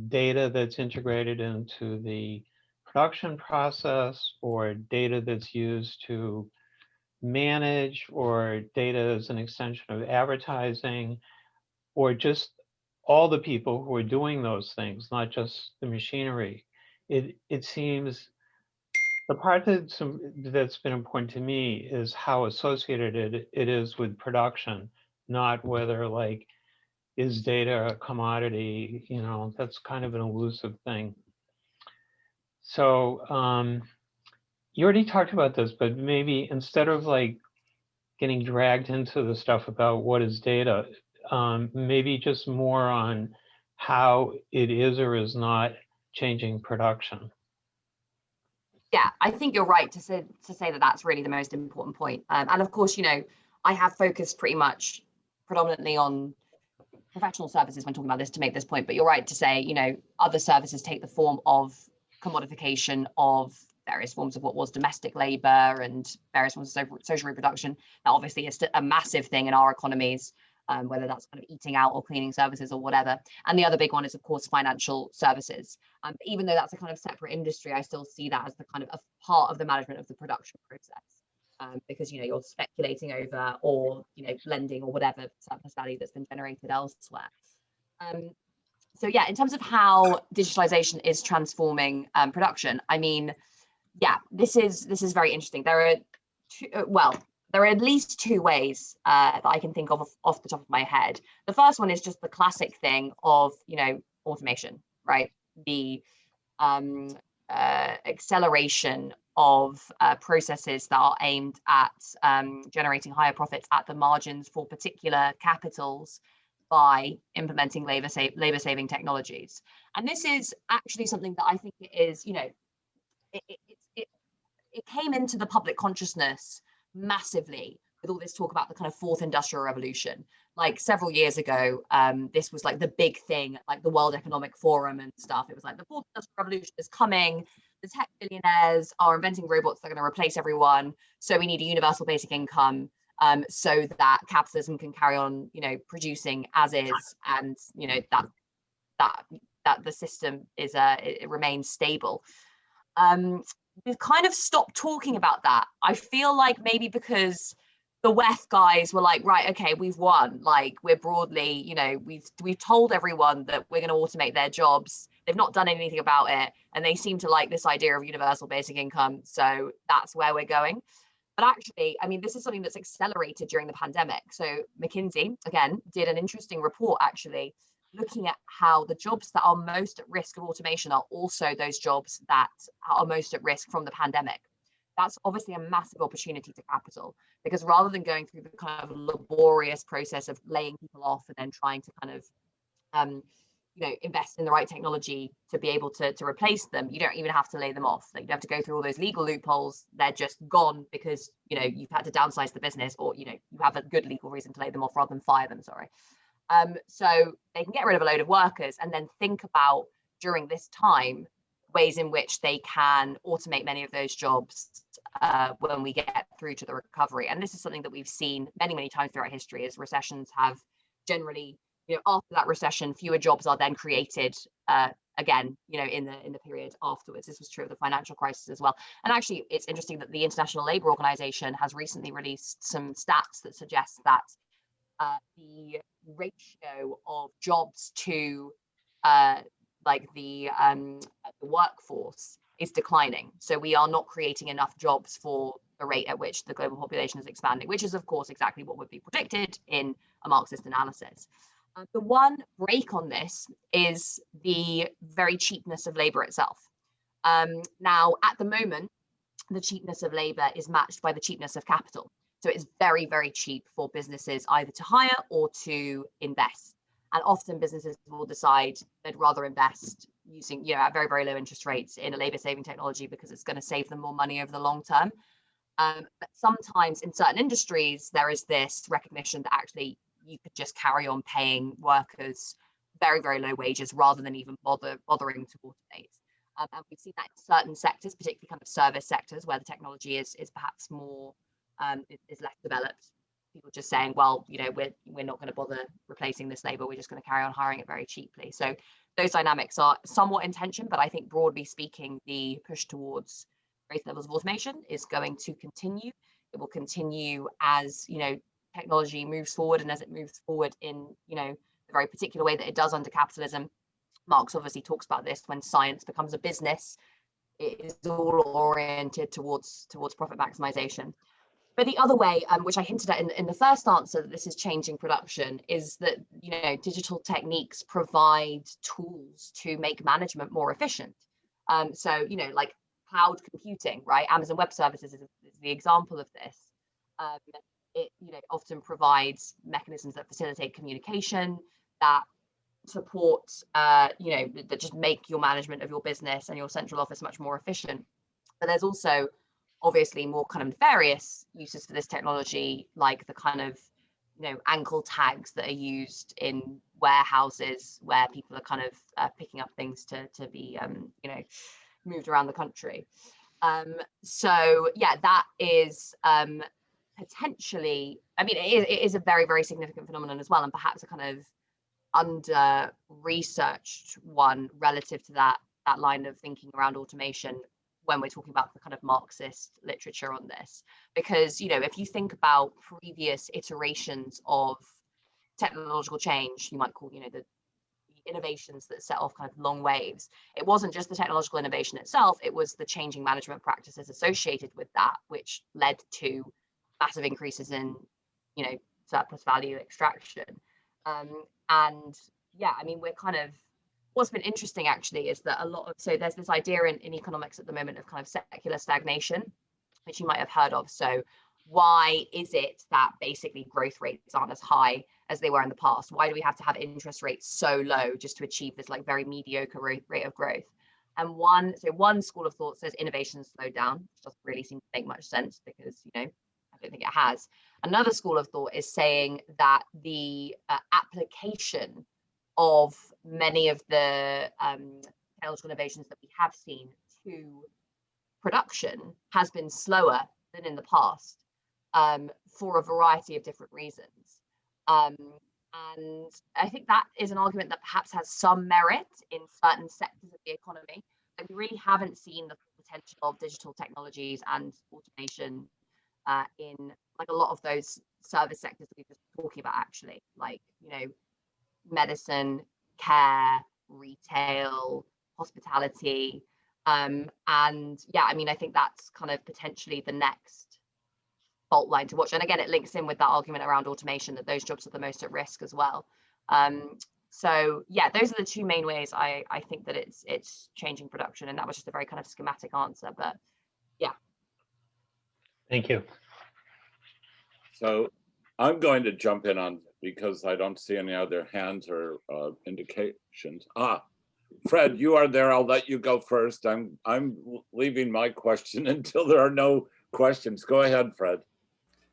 data that's integrated into the production process, or data that's used to manage, or data as an extension of advertising, or just all the people who are doing those things, not just the machinery. It seems the part that's been important to me is how associated it is with production, not whether, like, is data a commodity? You know, that's kind of an elusive thing. So you already talked about this, but maybe instead of like getting dragged into the stuff about what is data, maybe just more on how it is or is not changing production. Yeah, I think you're right to say that that's really the most important point. And of course, you know, I have focused pretty much predominantly on professional services when talking about this to make this point, but you're right to say, you know, other services take the form of commodification of various forms of what was domestic labor and various forms of social reproduction. That obviously is a massive thing in our economies, whether that's kind of eating out or cleaning services or whatever. And the other big one is, of course, financial services. Even though that's a kind of separate industry, I still see that as the kind of a part of the management of the production process. Because, you know, you're speculating over, or, you know, lending or whatever surplus value that's been generated elsewhere. So yeah, in terms of how digitalization is transforming production, I mean, yeah, this is very interesting. There are at least two ways that I can think of off the top of my head. The first one is just the classic thing of, you know, automation, right? The acceleration of processes that are aimed at generating higher profits at the margins for particular capitals by implementing labor saving technologies. And this is actually something that I think it is, you know, it came into the public consciousness massively with all this talk about the kind of fourth industrial revolution. Like several years ago, this was like the big thing, like the World Economic Forum and stuff. It was like the fourth industrial revolution is coming. The tech billionaires are inventing robots that are going to replace everyone. So we need a universal basic income. so that capitalism can carry on, producing as is, and that the system is it remains stable. We've kind of stopped talking about that. I feel like maybe because the WEF guys were like, right, okay, we've won. Like, we're broadly, we've told everyone that we're going to automate their jobs. They've not done anything about it, and they seem to like this idea of universal basic income. So that's where we're going. But actually, I mean, this is something that's accelerated during the pandemic. So McKinsey, again, did an interesting report, actually, looking at how the jobs that are most at risk of automation are also those jobs that are most at risk from the pandemic. That's obviously a massive opportunity to capital, because rather than going through the kind of laborious process of laying people off and then trying to kind of invest in the right technology to be able to replace them, you don't even have to lay them off. Like, you don't have to go through all those legal loopholes. They're just gone because you've had to downsize the business, or you have a good legal reason to lay them off rather than fire them. Sorry. So they can get rid of a load of workers and then think about, during this time, ways in which they can automate many of those jobs when we get through to the recovery. And this is something that we've seen many times throughout history, as recessions have generally, after that recession, fewer jobs are then created again, in the period afterwards. This was true of the financial crisis as well. And actually, it's interesting that the International Labour Organization has recently released some stats that suggest that the ratio of jobs to the workforce is declining. So we are not creating enough jobs for the rate at which the global population is expanding, which is, of course, exactly what would be predicted in a Marxist analysis. The one break on this is the very cheapness of labor itself. Now, at the moment, the cheapness of labor is matched by the cheapness of capital. So it's very cheap for businesses either to hire or to invest. And often businesses will decide they'd rather invest using, at very low interest rates in a labor saving technology because it's going to save them more money over the long term. But sometimes in certain industries, there is this recognition that actually you could just carry on paying workers very low wages rather than even bothering to automate. And we've seen that in certain sectors, particularly kind of service sectors, where the technology is perhaps more is less developed. People just saying, well, we're not going to bother replacing this labor, we're just going to carry on hiring it very cheaply. So those dynamics are somewhat in tension, but I think broadly speaking, the push towards greater levels of automation is going to continue. It will continue as technology moves forward, and as it moves forward in the very particular way that it does under capitalism. Marx obviously talks about this: when science becomes a business, it is all oriented towards profit maximization. But the other way, which I hinted at in the first answer, that this is changing production, is that digital techniques provide tools to make management more efficient. So like cloud computing, right? Amazon Web Services is the example of this. It often provides mechanisms that facilitate communication, that support that just make your management of your business and your central office much more efficient. But there's also obviously more kind of nefarious uses for this technology, like the kind of ankle tags that are used in warehouses where people are kind of picking up things to be moved around the country. So yeah, that is potentially, I mean, it is a very significant phenomenon as well, and perhaps a kind of under researched one relative to that line of thinking around automation when we're talking about the kind of Marxist literature on this. Because if you think about previous iterations of technological change, you might call the innovations that set off kind of long waves, it wasn't just the technological innovation itself, it was the changing management practices associated with that, which led to massive increases in surplus value extraction. And yeah, I mean, we're kind of, what's been interesting actually is that so there's this idea in economics at the moment of kind of secular stagnation, which you might have heard of. So why is it that basically growth rates aren't as high as they were in the past? Why do we have to have interest rates so low just to achieve this like very mediocre rate of growth? And one school of thought says innovation slowed down, which doesn't really seem to make much sense because I don't think it has. Another school of thought is saying that the application of many of the technological innovations that we have seen to production has been slower than in the past. for a variety of different reasons. And I think that is an argument that perhaps has some merit in certain sectors of the economy, but we really haven't seen the potential of digital technologies and automation in like a lot of those service sectors that we've been talking about, actually, like, you know, medicine, care, retail, hospitality. And yeah, I mean, I think that's kind of potentially the next fault line to watch. And again, it links in with that argument around automation, that those jobs are the most at risk as well. So yeah, those are the two main ways I think that it's changing production. And that was just a very kind of schematic answer, but yeah. Thank you. So I'm going to jump in on, because I don't see any other hands or indications. Fred, you are there. I'll let you go first. I'm leaving my question until there are no questions. Go ahead, Fred.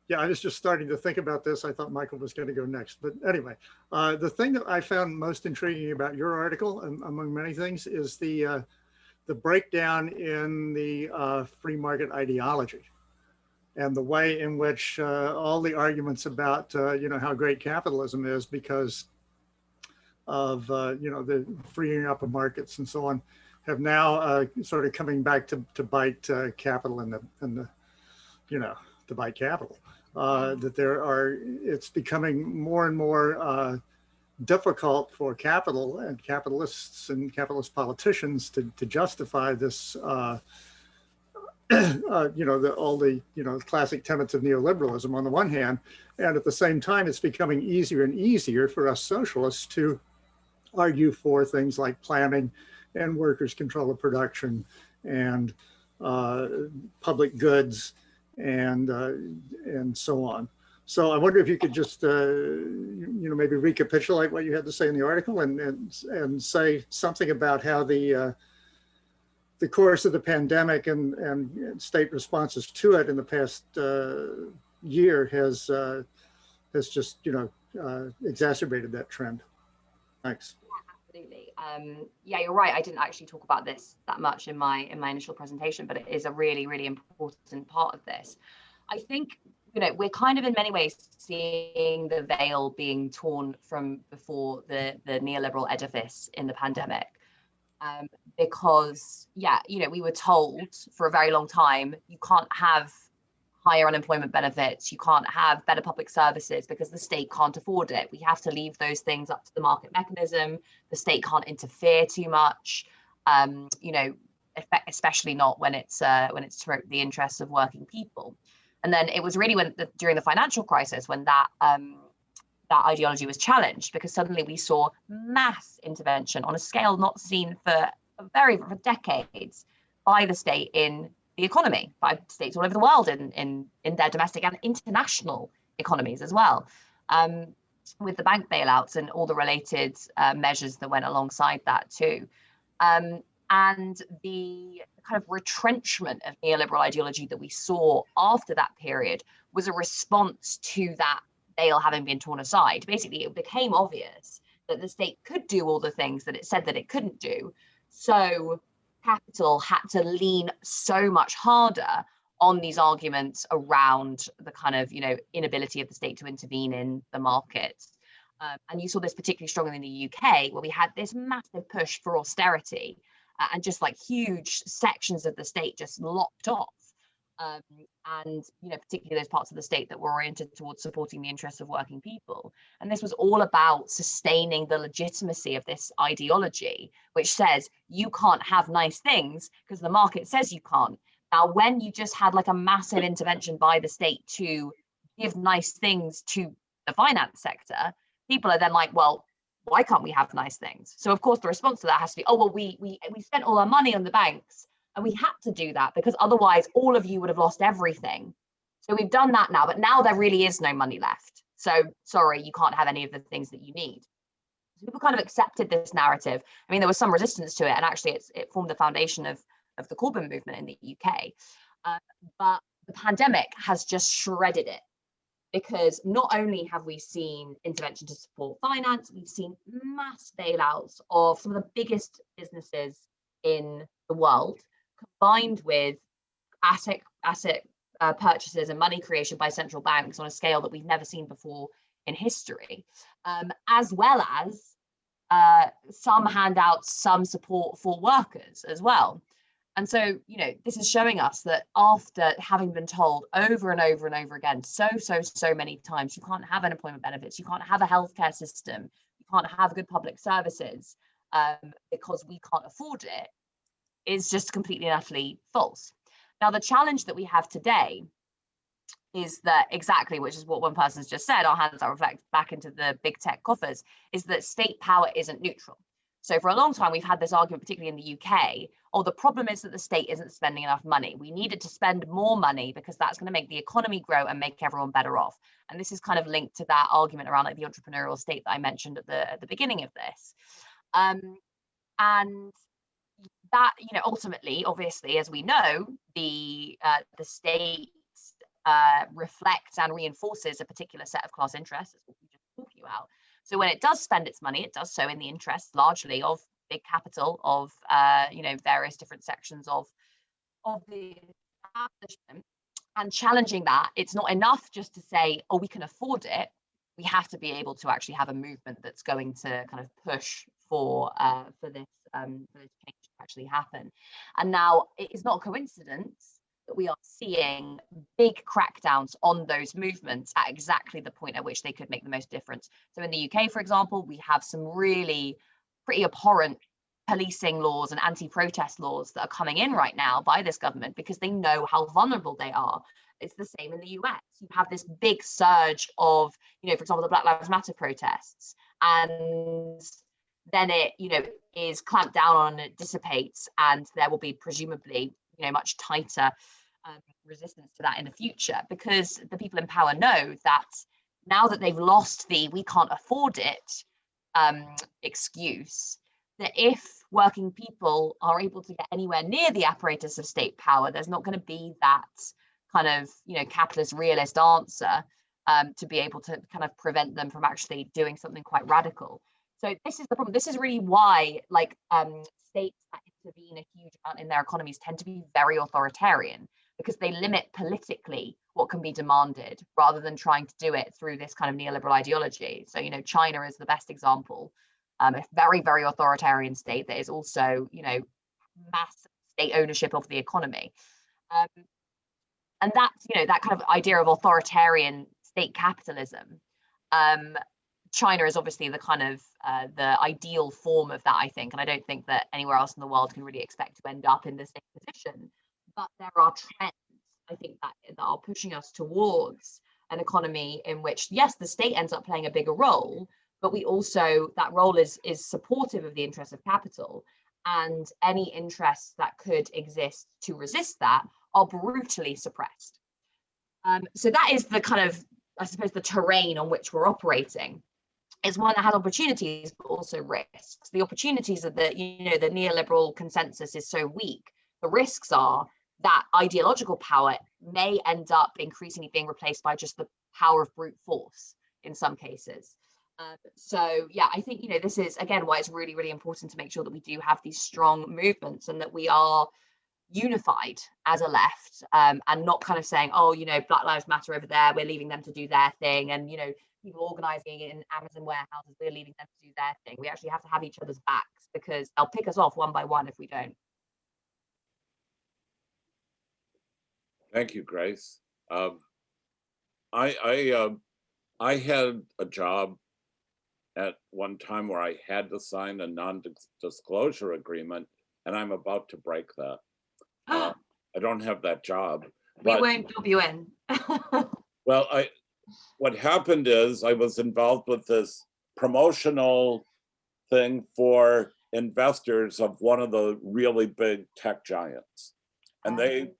Yeah, I was just starting to think about this. I thought Michael was going to go next. But anyway, the thing that I found most intriguing about your article, among many things, is the breakdown in the free market ideology and the way in which all the arguments about, you know, how great capitalism is because of, you know, the freeing up of markets and so on, have now sort of coming back to bite capital and the, you know, to bite capital. That it's becoming more and more difficult for capital and capitalists and capitalist politicians to justify this, you know, all the, you know, classic tenets of neoliberalism on the one hand, and at the same time, it's becoming easier and easier for us socialists to argue for things like planning and workers' control of production and public goods and so on. So I wonder if you could just, you know, maybe recapitulate what you had to say in the article and say something about how the course of the pandemic and state responses to it in the past year has just, you know, exacerbated that trend. Thanks. Absolutely. Yeah, you're right. I didn't actually talk about this that much in my initial presentation, but it is a really, really important part of this. I think, you know, we're kind of in many ways seeing the veil being torn from before the neoliberal edifice in the pandemic. Because, yeah, you know, we were told for a very long time, you can't have higher unemployment benefits, you can't have better public services because the state can't afford it. We have to leave those things up to the market mechanism. The state can't interfere too much, you know, especially not when it's to the interests of working people. And then it was really during the financial crisis when that ideology was challenged, because suddenly we saw mass intervention on a scale not seen for decades by the state in the economy, by states all over the world in their domestic and international economies as well, with the bank bailouts and all the related measures that went alongside that too. And the kind of retrenchment of neoliberal ideology that we saw after that period was a response to that veil having been torn aside. Basically, it became obvious that the state could do all the things that it said that it couldn't do. So capital had to lean so much harder on these arguments around the kind of, you know, inability of the state to intervene in the markets. And you saw this particularly strongly in the UK, where we had this massive push for austerity and just like huge sections of the state just locked off. And, you know, particularly those parts of the state that were oriented towards supporting the interests of working people. And this was all about sustaining the legitimacy of this ideology, which says you can't have nice things because the market says you can't. Now, when you just had like a massive intervention by the state to give nice things to the finance sector, people are then like, well, why can't we have nice things? So of course, the response to that has to be, oh, well, we spent all our money on the banks. And we had to do that because otherwise all of you would have lost everything. So we've done that now, but now there really is no money left. So sorry, you can't have any of the things that you need. So people kind of accepted this narrative. I mean, there was some resistance to it, and actually it formed the foundation of the Corbyn movement in the UK. But the pandemic has just shredded it, because not only have we seen intervention to support finance, we've seen mass bailouts of some of the biggest businesses in the world, combined with asset purchases and money creation by central banks on a scale that we've never seen before in history, as well as some handouts, some support for workers as well. And so, this is showing us that after having been told over and over and over again, so many times, you can't have unemployment benefits, you can't have a healthcare system, you can't have good public services because we can't afford it, is just completely and utterly false. Now, the challenge that we have today is that exactly, which is what one person's just said, our hands are reflect back into the big tech coffers, is that state power isn't neutral. So for a long time, we've had this argument, particularly in the UK, the problem is that the state isn't spending enough money. We needed to spend more money because that's going to make the economy grow and make everyone better off. And this is kind of linked to that argument around like the entrepreneurial state that I mentioned at the beginning of this. And that, ultimately, obviously, as we know, the state reflects and reinforces a particular set of class interests, as we were just talking about. So when it does spend its money, it does so in the interests largely of big capital, of various different sections of the establishment. And challenging that, it's not enough just to say, oh, we can afford it. We have to be able to actually have a movement that's going to kind of push for this change to actually happen. And now it is not a coincidence that we are seeing big crackdowns on those movements at exactly the point at which they could make the most difference. So in the UK, for example, we have some really pretty abhorrent policing laws and anti-protest laws that are coming in right now by this government because they know how vulnerable they are. It's the same in the US. You have this big surge of, for example, the Black Lives Matter protests, and then it, is clamped down on, it dissipates, and there will be presumably, much tighter resistance to that in the future, because the people in power know that now that they've lost the "we can't afford it" excuse, that if working people are able to get anywhere near the apparatus of state power, there's not going to be that kind of capitalist realist answer to be able to kind of prevent them from actually doing something quite radical. So this is the problem. This is really why states that intervene a huge amount in their economies tend to be very authoritarian, because they limit politically what can be demanded rather than trying to do it through this kind of neoliberal ideology. So, China is the best example, a very, very authoritarian state that is also, mass state ownership of the economy. And that's, that kind of idea of authoritarian state capitalism. China is obviously the kind of the ideal form of that, I think, and I don't think that anywhere else in the world can really expect to end up in the same position. But there are trends, I think, that are pushing us towards an economy in which, yes, the state ends up playing a bigger role, but we also, that role is supportive of the interests of capital, and any interests that could exist to resist that are brutally suppressed. So that is the kind of, I suppose, the terrain on which we're operating. Is one that has opportunities, but also risks. The opportunities are that, the neoliberal consensus is so weak. The risks are that ideological power may end up increasingly being replaced by just the power of brute force in some cases. So yeah, I think, this is, again, why it's really, really important to make sure that we do have these strong movements and that we are unified as a left, and not kind of saying, oh, Black Lives Matter over there, we're leaving them to do their thing, and, people organizing in Amazon warehouses, we're leaving them to do their thing. We actually have to have each other's backs, because they'll pick us off one by one if we don't. Thank you, Grace. I had a job at one time where I had to sign a non-disclosure agreement, and I'm about to break that. I don't have that job. We won't dub you in. Well, what happened is I was involved with this promotional thing for investors of one of the really big tech giants. And they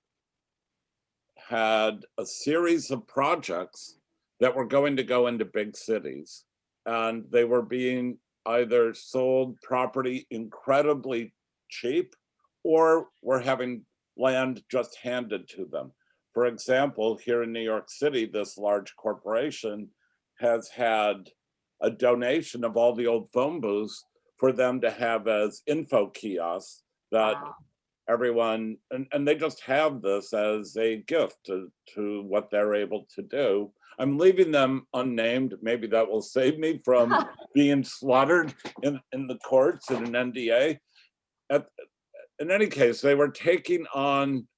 had a series of projects that were going to go into big cities. And they were being either sold property incredibly cheap, or were having land just handed to them. For example, here in New York City, this large corporation has had a donation of all the old phone booths for them to have as info kiosks that everyone, and they just have this as a gift to what they're able to do. I'm leaving them unnamed. Maybe that will save me from being slaughtered in the courts in an NDA. In any case, they were taking on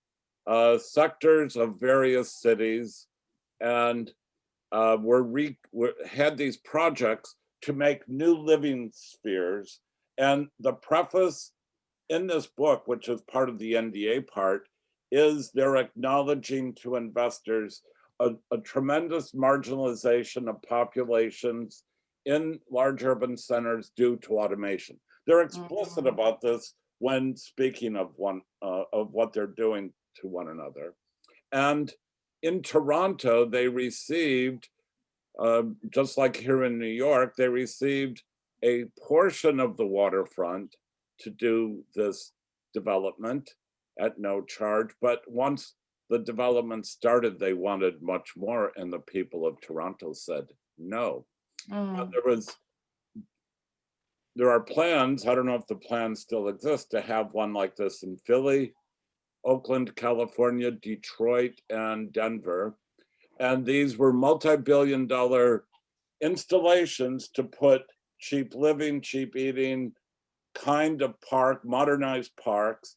sectors of various cities and had these projects to make new living spheres. And the preface in this book, which is part of the NDA part, is they're acknowledging to investors a tremendous marginalization of populations in large urban centers due to automation. They're explicit about this when speaking of what they're doing to one another. And in Toronto, they received, just like here in New York, they received a portion of the waterfront to do this development at no charge. But once the development started, they wanted much more, and the people of Toronto said no. There are plans, I don't know if the plans still exist, to have one like this in Philly, Oakland, California, Detroit, and Denver. And these were multi-billion-dollar installations to put cheap living, cheap eating kind of modernized parks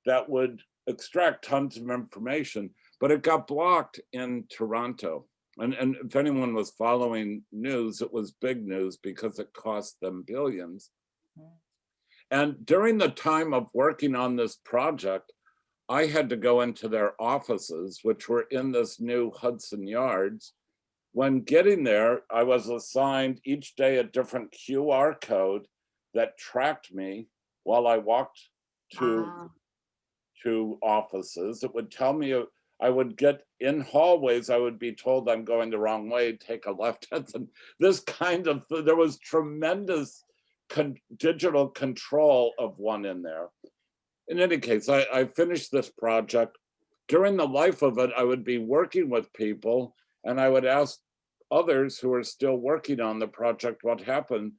that would extract tons of information, but it got blocked in Toronto. And if anyone was following news, it was big news because it cost them billions. And during the time of working on this project, I had to go into their offices, which were in this new Hudson Yards. When getting there, I was assigned each day a different QR code that tracked me while I walked to offices. It would tell me, I would get in hallways, I would be told I'm going the wrong way, take a left. This kind of, there was tremendous digital control of one in there. In any case, I finished this project. During the life of it, I would be working with people and I would ask others who are still working on the project what happened.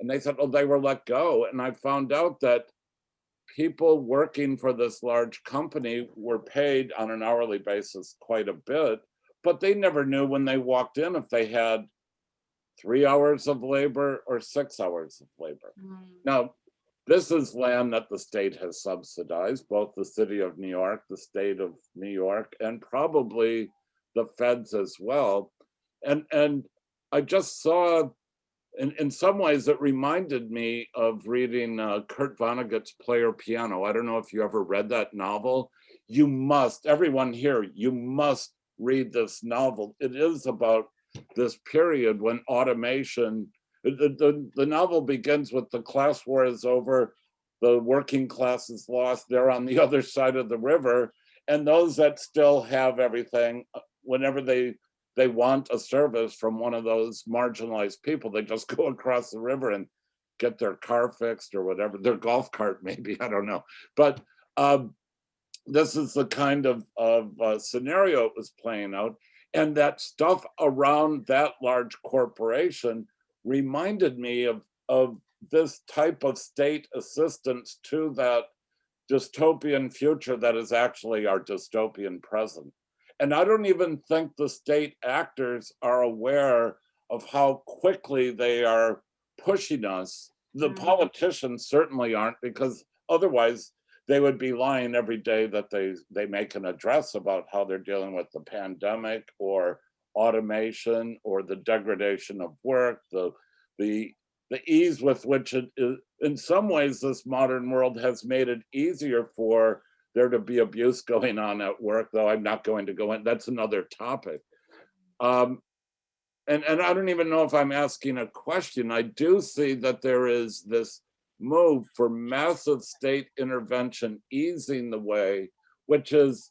And they said, oh, they were let go. And I found out that people working for this large company were paid on an hourly basis quite a bit, but they never knew when they walked in if they had 3 hours of labor or 6 hours of labor. Now, this is land that the state has subsidized, both the city of New York, the state of New York, and probably the feds as well. And I just saw, in some ways, it reminded me of reading Kurt Vonnegut's Player Piano. I don't know if you ever read that novel. You must, everyone here, you must read this novel. It is about this period when automation, the novel begins with the class war is over, the working class is lost, they're on the other side of the river, and those that still have everything, whenever they want a service from one of those marginalized people, they just go across the river and get their car fixed or whatever, their golf cart maybe, I don't know. But this is the kind of scenario it was playing out. And that stuff around that large corporation reminded me of this type of state assistance to that dystopian future that is actually our dystopian present. And I don't even think the state actors are aware of how quickly they are pushing us. The politicians certainly aren't, because otherwise they would be lying every day that they make an address about how they're dealing with the pandemic or automation or the degradation of work, the ease with which it is, in some ways, this modern world has made it easier for there to be abuse going on at work, though I'm not going to go in, that's another topic. And I don't even know if I'm asking a question. I do see that there is this move for massive state intervention easing the way, which is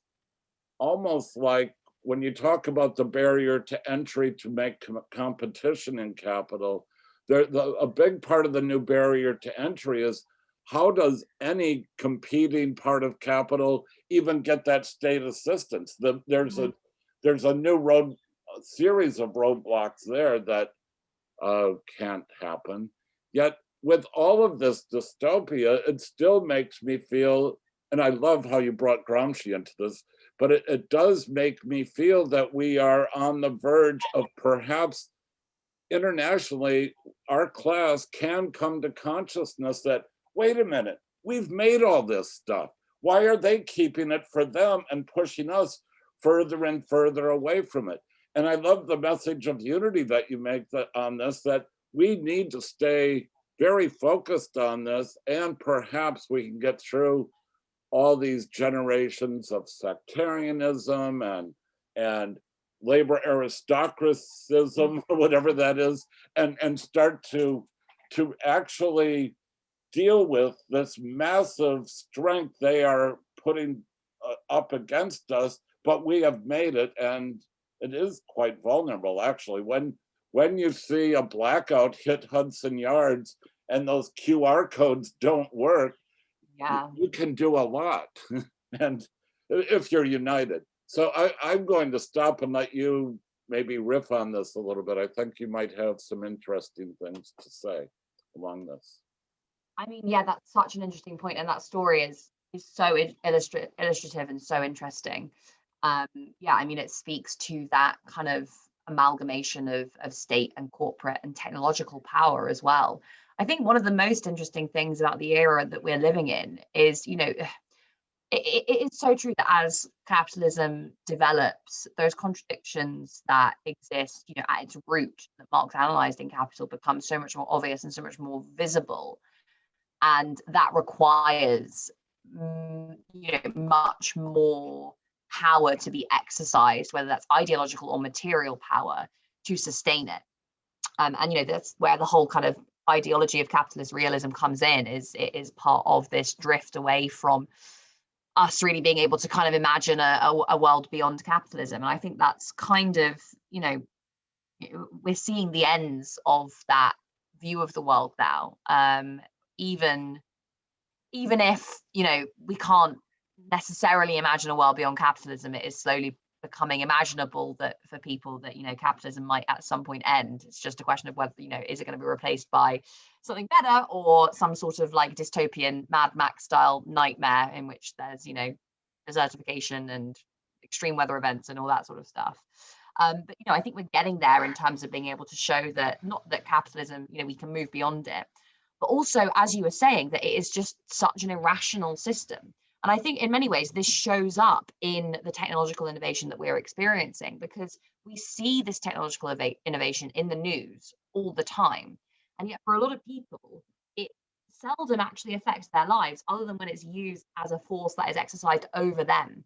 almost like when you talk about the barrier to entry to make competition in capital, a big part of the new barrier to entry is how does any competing part of capital even get that state assistance? There's a new series of roadblocks there that can't happen. Yet with all of this dystopia, it still makes me feel and I love how you brought Gramsci into this, but it does make me feel that we are on the verge of perhaps internationally, our class can come to consciousness that, wait a minute, we've made all this stuff. Why are they keeping it for them and pushing us further and further away from it? And I love the message of unity that you make on this, that we need to stay very focused on this, and perhaps we can get through all these generations of sectarianism and labor aristocratism, or whatever that is, and start to actually deal with this massive strength they are putting up against us, but we have made it, and it is quite vulnerable, actually. When you see a blackout hit Hudson Yards and those QR codes don't work, Yeah. you can do a lot, and if you're united. So I'm going to stop and let you maybe riff on this a little bit. I think you might have some interesting things to say along this. I mean, yeah, that's such an interesting point, and that story is so illustrative and so interesting. Yeah, I mean, it speaks to that kind of amalgamation of state and corporate and technological power as well. I think one of the most interesting things about the era that we're living in is, you know, it is so true that as capitalism develops, those contradictions that exist, you know, at its root that Marx analyzed in Capital become so much more obvious and so much more visible. And that requires, you know, much more power to be exercised, whether that's ideological or material power, to sustain it. And you know, that's where the whole kind of ideology of capitalist realism comes in. It is part of this drift away from us really being able to kind of imagine a world beyond capitalism. And I think that's kind of, you know, we're seeing the ends of that view of the world now. Even if, you know, we can't necessarily imagine a world beyond capitalism, it is slowly becoming imaginable that for people that, you know, capitalism might at some point end. It's just a question of whether, you know, is it going to be replaced by something better or some sort of like dystopian Mad Max style nightmare in which there's, you know, desertification and extreme weather events and all that sort of stuff. But, you know, I think we're getting there in terms of being able to show that not that capitalism, you know, we can move beyond it, but also, as you were saying, that it is just such an irrational system. And I think in many ways, this shows up in the technological innovation that we're experiencing, because we see this technological innovation in the news all the time. And yet for a lot of people, it seldom actually affects their lives other than when it's used as a force that is exercised over them.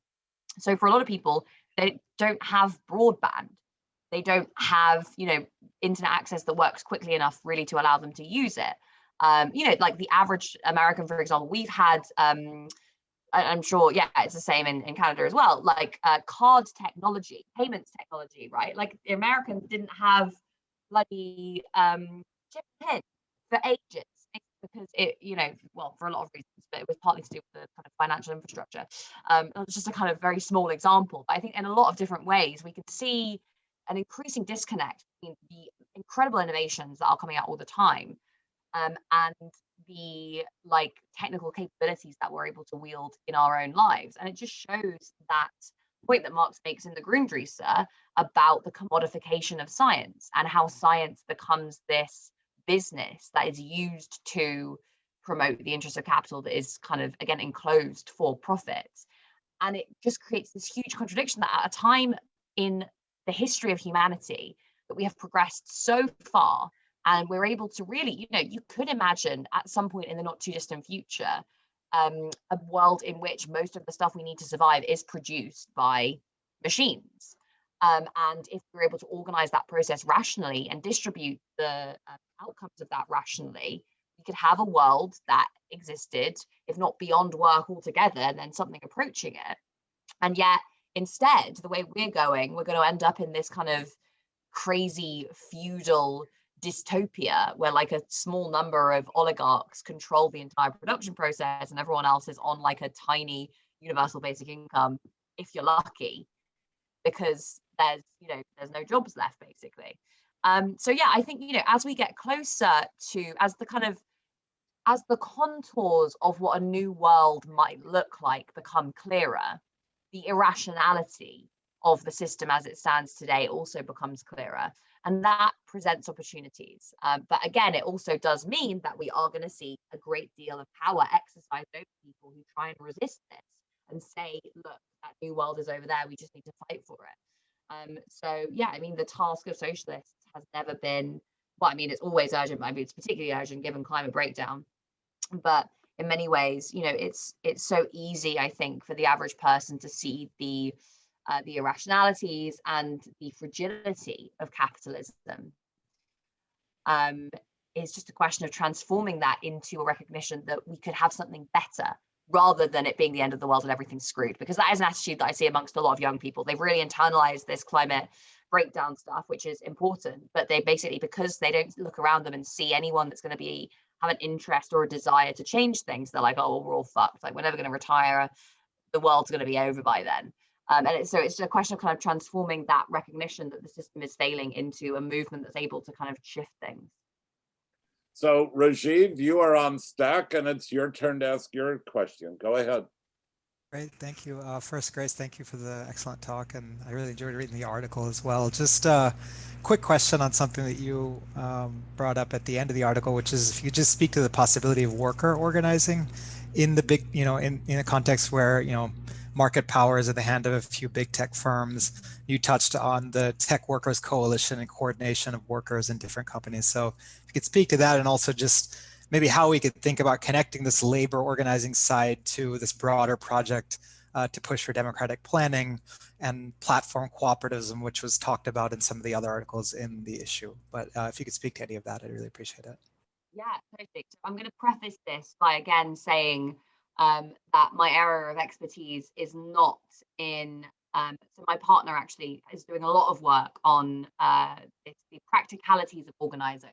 So for a lot of people, they don't have broadband. They don't have, you know, internet access that works quickly enough really to allow them to use it. You know, like the average American, for example, we've had, I'm sure, yeah, it's the same in Canada as well, like card technology, payments technology, right? Like the Americans didn't have bloody chip pin for ages because it, you know, well, for a lot of reasons, but it was partly to do with the kind of financial infrastructure. It was just a kind of very small example. But I think in a lot of different ways, we can see an increasing disconnect between the incredible innovations that are coming out all the time and the like technical capabilities that we're able to wield in our own lives. And it just shows that point that Marx makes in the Grundrisse about the commodification of science and how science becomes this business that is used to promote the interest of capital that is kind of, again, enclosed for profits. And it just creates this huge contradiction that at a time in the history of humanity that we have progressed so far, and we're able to really, you know, you could imagine at some point in the not too distant future, a world in which most of the stuff we need to survive is produced by machines. And if we're able to organize that process rationally and distribute the outcomes of that rationally, we could have a world that existed, if not beyond work altogether, then something approaching it. And yet, instead, the way we're going to end up in this kind of crazy feudal dystopia where like a small number of oligarchs control the entire production process and everyone else is on like a tiny universal basic income if you're lucky, because there's no jobs left basically. So yeah, I think, you know, as we get closer to, as the kind of as the contours of what a new world might look like become clearer, the irrationality of the system as it stands today also becomes clearer. And that presents opportunities. But again, it also does mean that we are going to see a great deal of power exercised over people who try and resist this and say, look, that new world is over there. We just need to fight for it. So, yeah, I mean, the task of socialists has never been, well, I mean, it's always urgent, but I mean, it's particularly urgent given climate breakdown. But in many ways, you know, it's so easy, I think, for the average person to see the irrationalities and the fragility of capitalism. It's just a question of transforming that into a recognition that we could have something better rather than it being the end of the world and everything's screwed, because that is an attitude that I see amongst a lot of young people. They've really internalized this climate breakdown stuff, which is important, but they basically, because they don't look around them and see anyone that's going to have an interest or a desire to change things, they're like, oh, well, we're all fucked, like we're never going to retire, the world's going to be over by then. And so it's a question of kind of transforming that recognition that the system is failing into a movement that's able to kind of shift things. So Rajiv, you are on Stack and it's your turn to ask your question. Go ahead. Great, thank you. First, Grace, thank you for the excellent talk, and I really enjoyed reading the article as well. Just a quick question on something that you brought up at the end of the article, which is if you just speak to the possibility of worker organizing in the big, you know, in a context where, you know, market power is in the hand of a few big tech firms. You touched on the Tech Workers Coalition and coordination of workers in different companies. So if you could speak to that, and also just maybe how we could think about connecting this labor organizing side to this broader project to push for democratic planning and platform cooperativism, which was talked about in some of the other articles in the issue. But if you could speak to any of that, I'd really appreciate it. Yeah, perfect. I'm going to preface this by again saying that my area of expertise is not in, so my partner actually is doing a lot of work on the practicalities of organizing.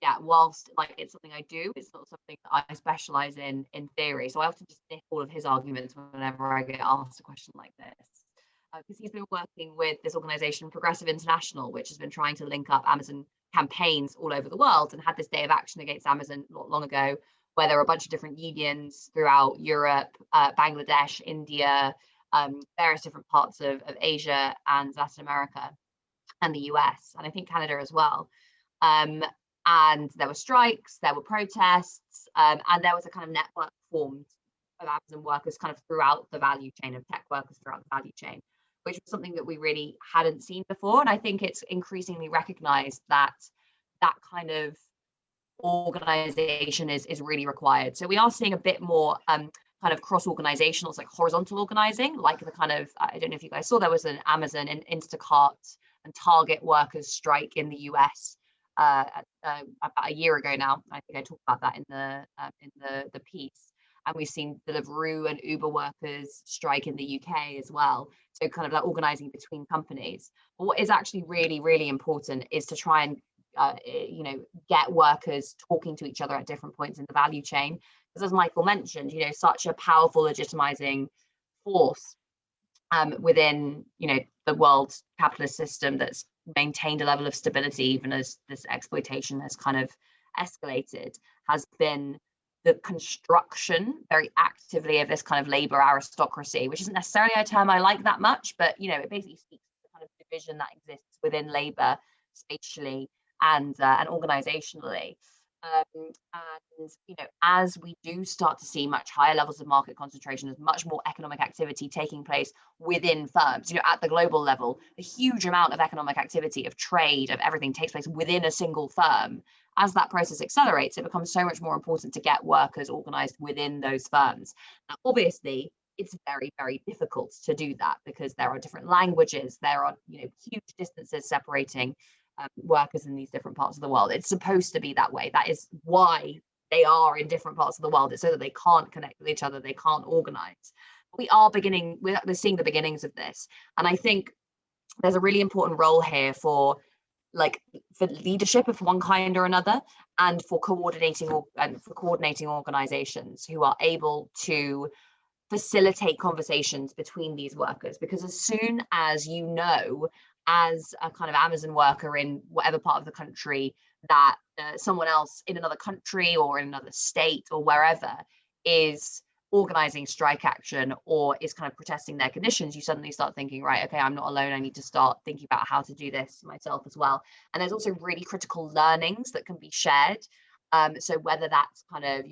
Yeah, whilst like it's something I do, it's not something that I specialize in theory. So I often just nick all of his arguments whenever I get asked a question like this. Because he's been working with this organization, Progressive International, which has been trying to link up Amazon campaigns all over the world, and had this day of action against Amazon not long ago, where there were a bunch of different unions throughout Europe, Bangladesh, India, various different parts of Asia and Latin America, and the US, and I think Canada as well. And there were strikes, there were protests, and there was a kind of network formed of Amazon workers kind of throughout the value chain, of tech workers throughout the value chain, which was something that we really hadn't seen before. And I think it's increasingly recognized that that kind of organization is really required. So we are seeing a bit more kind of cross-organizational, like horizontal organizing, like the kind of, I don't know if you guys saw, there was an Amazon and Instacart and Target workers strike in the US about a year ago now. I think I talked about that in the piece. And we've seen Deliveroo and Uber workers strike in the UK as well. So kind of that organizing between companies. But what is actually really, really important is to try and get workers talking to each other at different points in the value chain. Because as Michael mentioned, such a powerful legitimizing force within, the world capitalist system that's maintained a level of stability, even as this exploitation has kind of escalated, has been the construction very actively of this kind of labor aristocracy, which isn't necessarily a term I like that much, but it basically speaks to the kind of division that exists within labor spatially and organizationally. And as we do start to see much higher levels of market concentration, there's much more economic activity taking place within firms. At the global level, a huge amount of economic activity, of trade, of everything takes place within a single firm. As that process accelerates, it becomes so much more important to get workers organized within those firms. Now, obviously, it's very, very difficult to do that because there are different languages, there are huge distances separating workers in these different parts of the world. It's supposed to be that way. That is why they are in different parts of the world. It's so that they can't connect with each other, they can't organize. We're seeing the beginnings of this, and I think there's a really important role here for leadership of one kind or another, and for coordinating organizations who are able to facilitate conversations between these workers. Because as soon as as a kind of Amazon worker in whatever part of the country that someone else in another country or in another state or wherever is organizing strike action or is kind of protesting their conditions, you suddenly start thinking, right, okay, I'm not alone. I need to start thinking about how to do this myself as well. And there's also really critical learnings that can be shared. So whether that's kind of,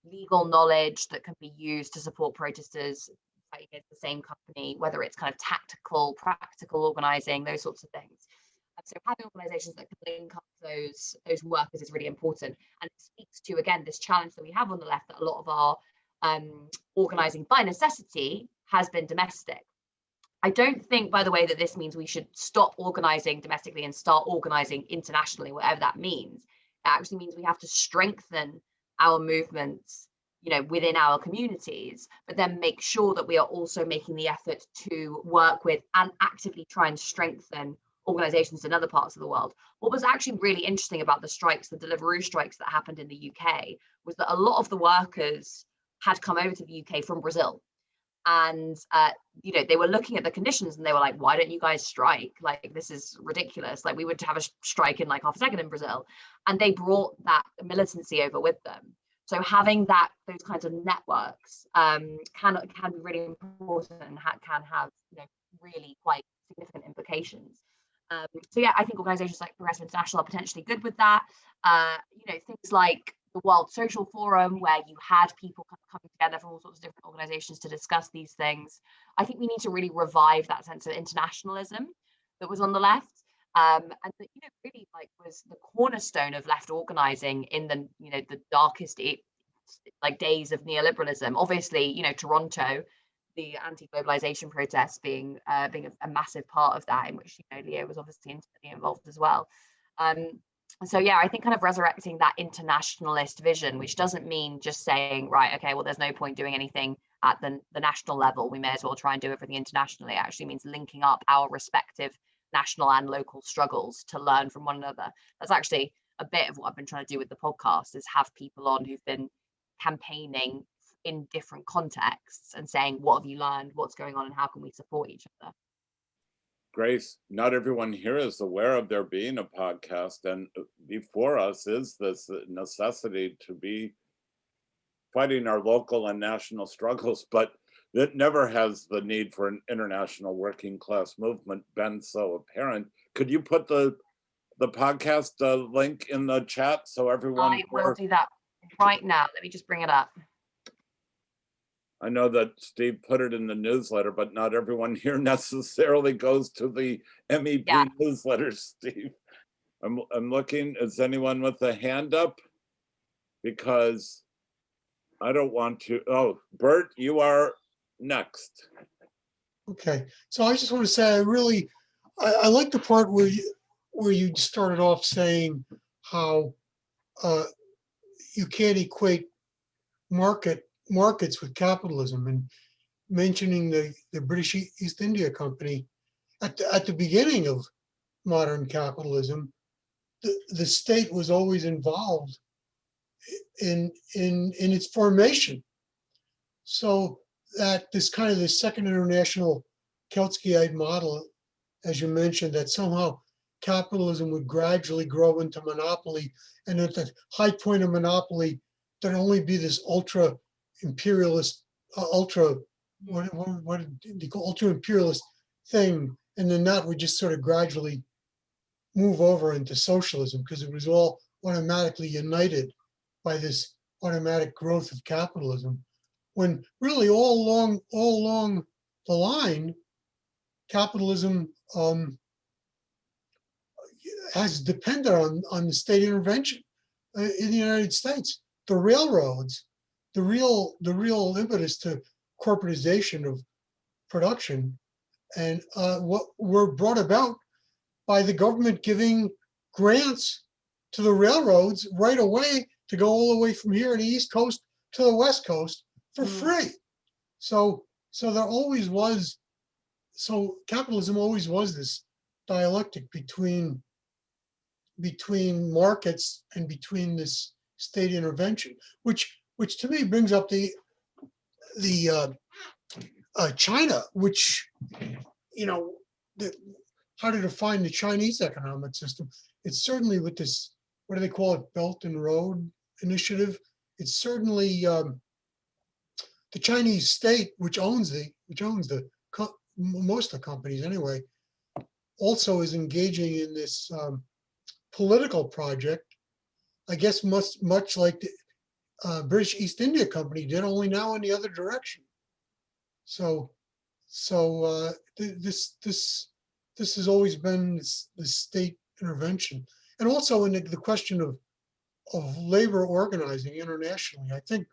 legal knowledge that can be used to support protesters fight against the same company, whether it's kind of tactical, practical organizing, those sorts of things. So having organizations that can link up those workers is really important. And it speaks to, again, this challenge that we have on the left, that a lot of our organizing by necessity has been domestic. I don't think, by the way, that this means we should stop organizing domestically and start organizing internationally, whatever that means. It actually means we have to strengthen our movements, within our communities, but then make sure that we are also making the effort to work with and actively try and strengthen organizations in other parts of the world. What was actually really interesting about the strikes, the Deliveroo strikes that happened in the UK, was that a lot of the workers had come over to the UK from Brazil. And, they were looking at the conditions and they were like, why don't you guys strike? Like, this is ridiculous. Like, we would have a strike in like half a second in Brazil. And they brought that militancy over with them. So having those kinds of networks can be really important and can have, really quite significant implications. So yeah, I think organizations like Progressive International are potentially good with that. Things like the World Social Forum, where you had people coming together from all sorts of different organizations to discuss these things. I think we need to really revive that sense of internationalism that was on the left, and that really was the cornerstone of left organizing in the the darkest days of neoliberalism. Obviously, Toronto, the anti-globalization protests being a massive part of that, in which Leo was obviously intimately involved as well. So yeah, I think kind of resurrecting that internationalist vision, which doesn't mean just saying, right, okay, well, there's no point doing anything at the national level. We may as well try and do everything internationally. It actually means linking up our respective national and local struggles to learn from one another. That's actually a bit of what I've been trying to do with the podcast, is have people on who've been campaigning in different contexts and saying, what have you learned, what's going on, and how can we support each other? Grace, not everyone here is aware of there being a podcast, and before us is this necessity to be fighting our local and national struggles, but that never has the need for an international working class movement been so apparent. Could you put the podcast link in the chat so everyone— I will do that right now. Let me just bring it up. I know that Steve put it in the newsletter, but not everyone here necessarily goes to the MEP newsletter, Steve. I'm looking, is anyone with a hand up? Because I don't want to, oh, Bert, you are next. Okay, so I just want to say I like the part where you started off saying how you can't equate markets with capitalism, and mentioning the British East India Company. At the beginning of modern capitalism, the state was always involved in its formation. So that this second international Keltskyite model, as you mentioned, that somehow capitalism would gradually grow into monopoly, and at the high point of monopoly, there'd only be this ultra imperialist, ultra imperialist thing, and then that would just sort of gradually move over into socialism, because it was all automatically united by this automatic growth of capitalism. When really all along the line, capitalism has depended on the state intervention in the United States. The railroads, the real impetus to corporatization of production, and what were brought about by the government giving grants to the railroads right away to go all the way from here on the East Coast to the West Coast for free. So there always was, so capitalism always was this dialectic between markets and between this state intervention, which to me brings up the China, which, how to define the Chinese economic system. It's certainly with this what do they call it, Belt and Road Initiative. It's certainly the Chinese state, which owns most of the companies anyway, also is engaging in this political project. I guess much like the British East India Company did, only now in the other direction. So this has always been this state intervention, and also in the question of labor organizing internationally. I think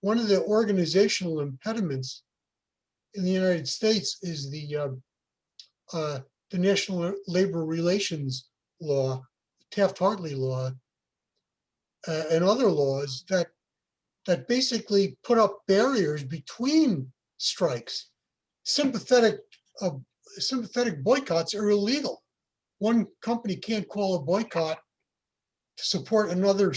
one of the organizational impediments in the United States is the National Labor Relations Law, Taft-Hartley law, and other laws that basically put up barriers between strikes. Sympathetic boycotts are illegal. One company can't call a boycott to support another.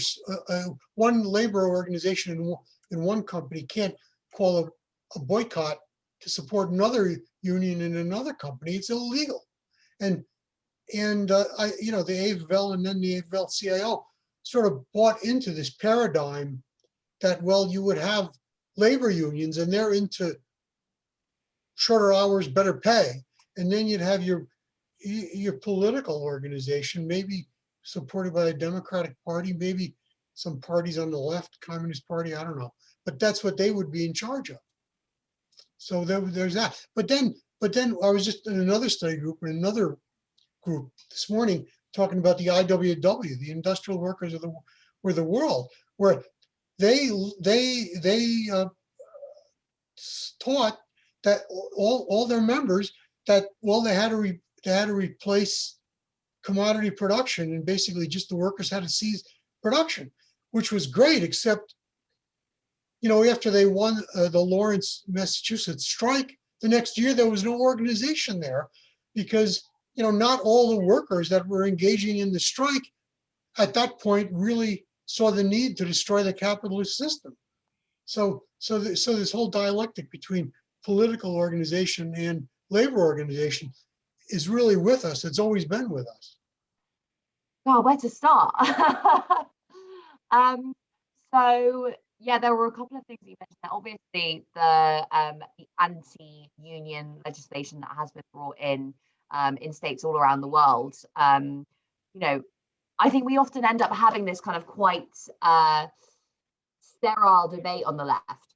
One labor organization in one company can't call a boycott to support another union in another company. It's illegal. And the AFL and then the AFL-CIO sort of bought into this paradigm that, well, you would have labor unions and they're into shorter hours, better pay. And then you'd have your political organization, maybe supported by the Democratic Party, maybe some parties on the left, Communist Party, I don't know. But that's what they would be in charge of. So there's that. But then I was just in another study group, in another group this morning, talking about the IWW, the Industrial Workers of the World, where they taught that all their members that, well, they had to replace commodity production, and basically just the workers had to cease production, which was great, except, after they won the Lawrence, Massachusetts strike, the next year there was no organization there, because not all the workers that were engaging in the strike at that point really saw the need to destroy the capitalist system. So this whole dialectic between political organization and labor organization is really with us. It's always been with us. Oh, where to start? So yeah, there were a couple of things that you mentioned. Obviously, the anti-union legislation that has been brought in states all around the world. I think we often end up having this kind of quite sterile debate on the left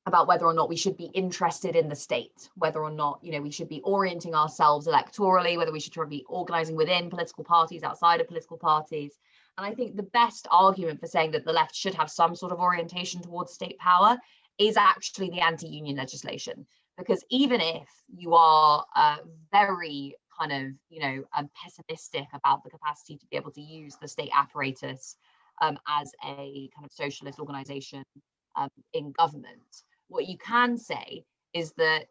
about whether or not we should be interested in the state, whether or not we should be orienting ourselves electorally, whether we should try to be organizing within political parties, outside of political parties. And I think the best argument for saying that the left should have some sort of orientation towards state power is actually the anti-union legislation. Because even if you are very kind of, pessimistic about the capacity to be able to use the state apparatus as a kind of socialist organization in government, what you can say is that,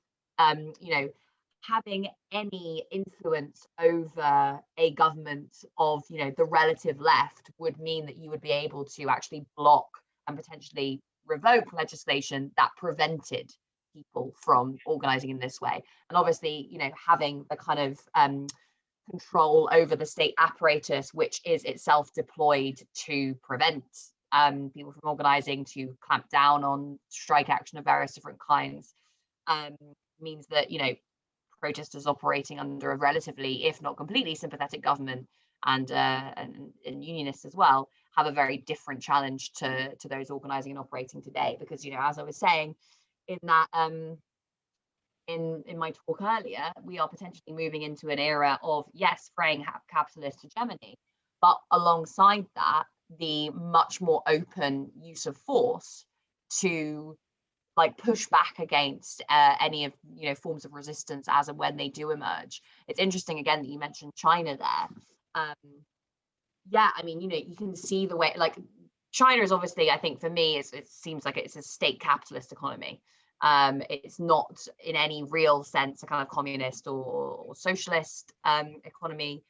having any influence over a government of, the relative left would mean that you would be able to actually block and potentially revoke legislation that prevented people from organizing in this way. And obviously, having the kind of control over the state apparatus, which is itself deployed to prevent people from organizing, to clamp down on strike action of various different kinds, means that protesters operating under a relatively, if not completely, sympathetic government and unionists as well have a very different challenge to those organizing and operating today. Because as I was saying in that in my talk earlier, we are potentially moving into an era of, yes, fraying capitalist hegemony, but alongside that, the much more open use of force to push back against any of forms of resistance as and when they do emerge. It's interesting again that you mentioned China there. Yeah, I mean, you can see the way, China is obviously, I think for me, it seems like it's a state capitalist economy. It's not in any real sense a kind of communist or socialist economy,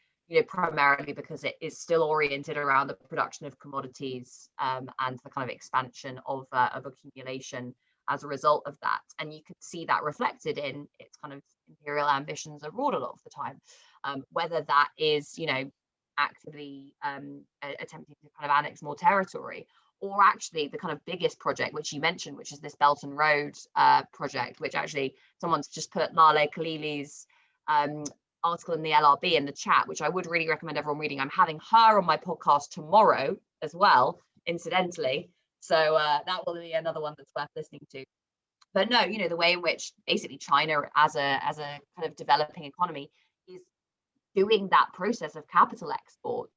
primarily because it is still oriented around the production of commodities and the kind of expansion of accumulation as a result of that. And you can see that reflected in its kind of imperial ambitions abroad a lot of the time, whether that is, actively attempting to kind of annex more territory, or actually the kind of biggest project which you mentioned, which is this Belt and Road project, which actually someone's just put Blakeley's article in the LRB in the chat, which I would really recommend everyone reading. I'm having her on my podcast tomorrow as well, incidentally, so that will be another one that's worth listening to. But no, the way in which basically China as a kind of developing economy is doing that process of capital export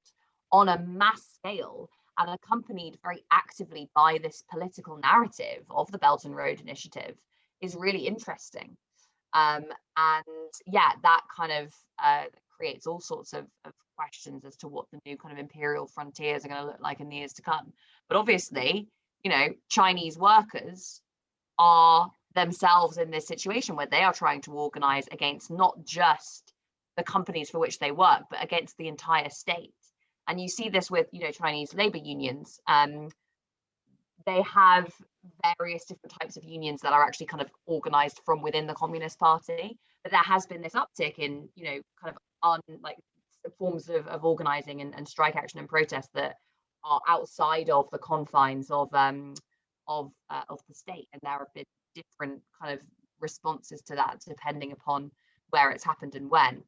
on a mass scale, and accompanied very actively by this political narrative of the Belt and Road Initiative, is really interesting. And yeah, that kind of creates all sorts of questions as to what the new kind of imperial frontiers are going to look like in the years to come. But obviously, Chinese workers are themselves in this situation where they are trying to organize against not just the companies for which they work, but against the entire state. And you see this with, Chinese labor unions. They have various different types of unions that are actually kind of organized from within the Communist Party. But there has been this uptick in, kind of forms of organizing and strike action and protest that are outside of the confines of the state. And there have been different kind of responses to that depending upon where it's happened and when.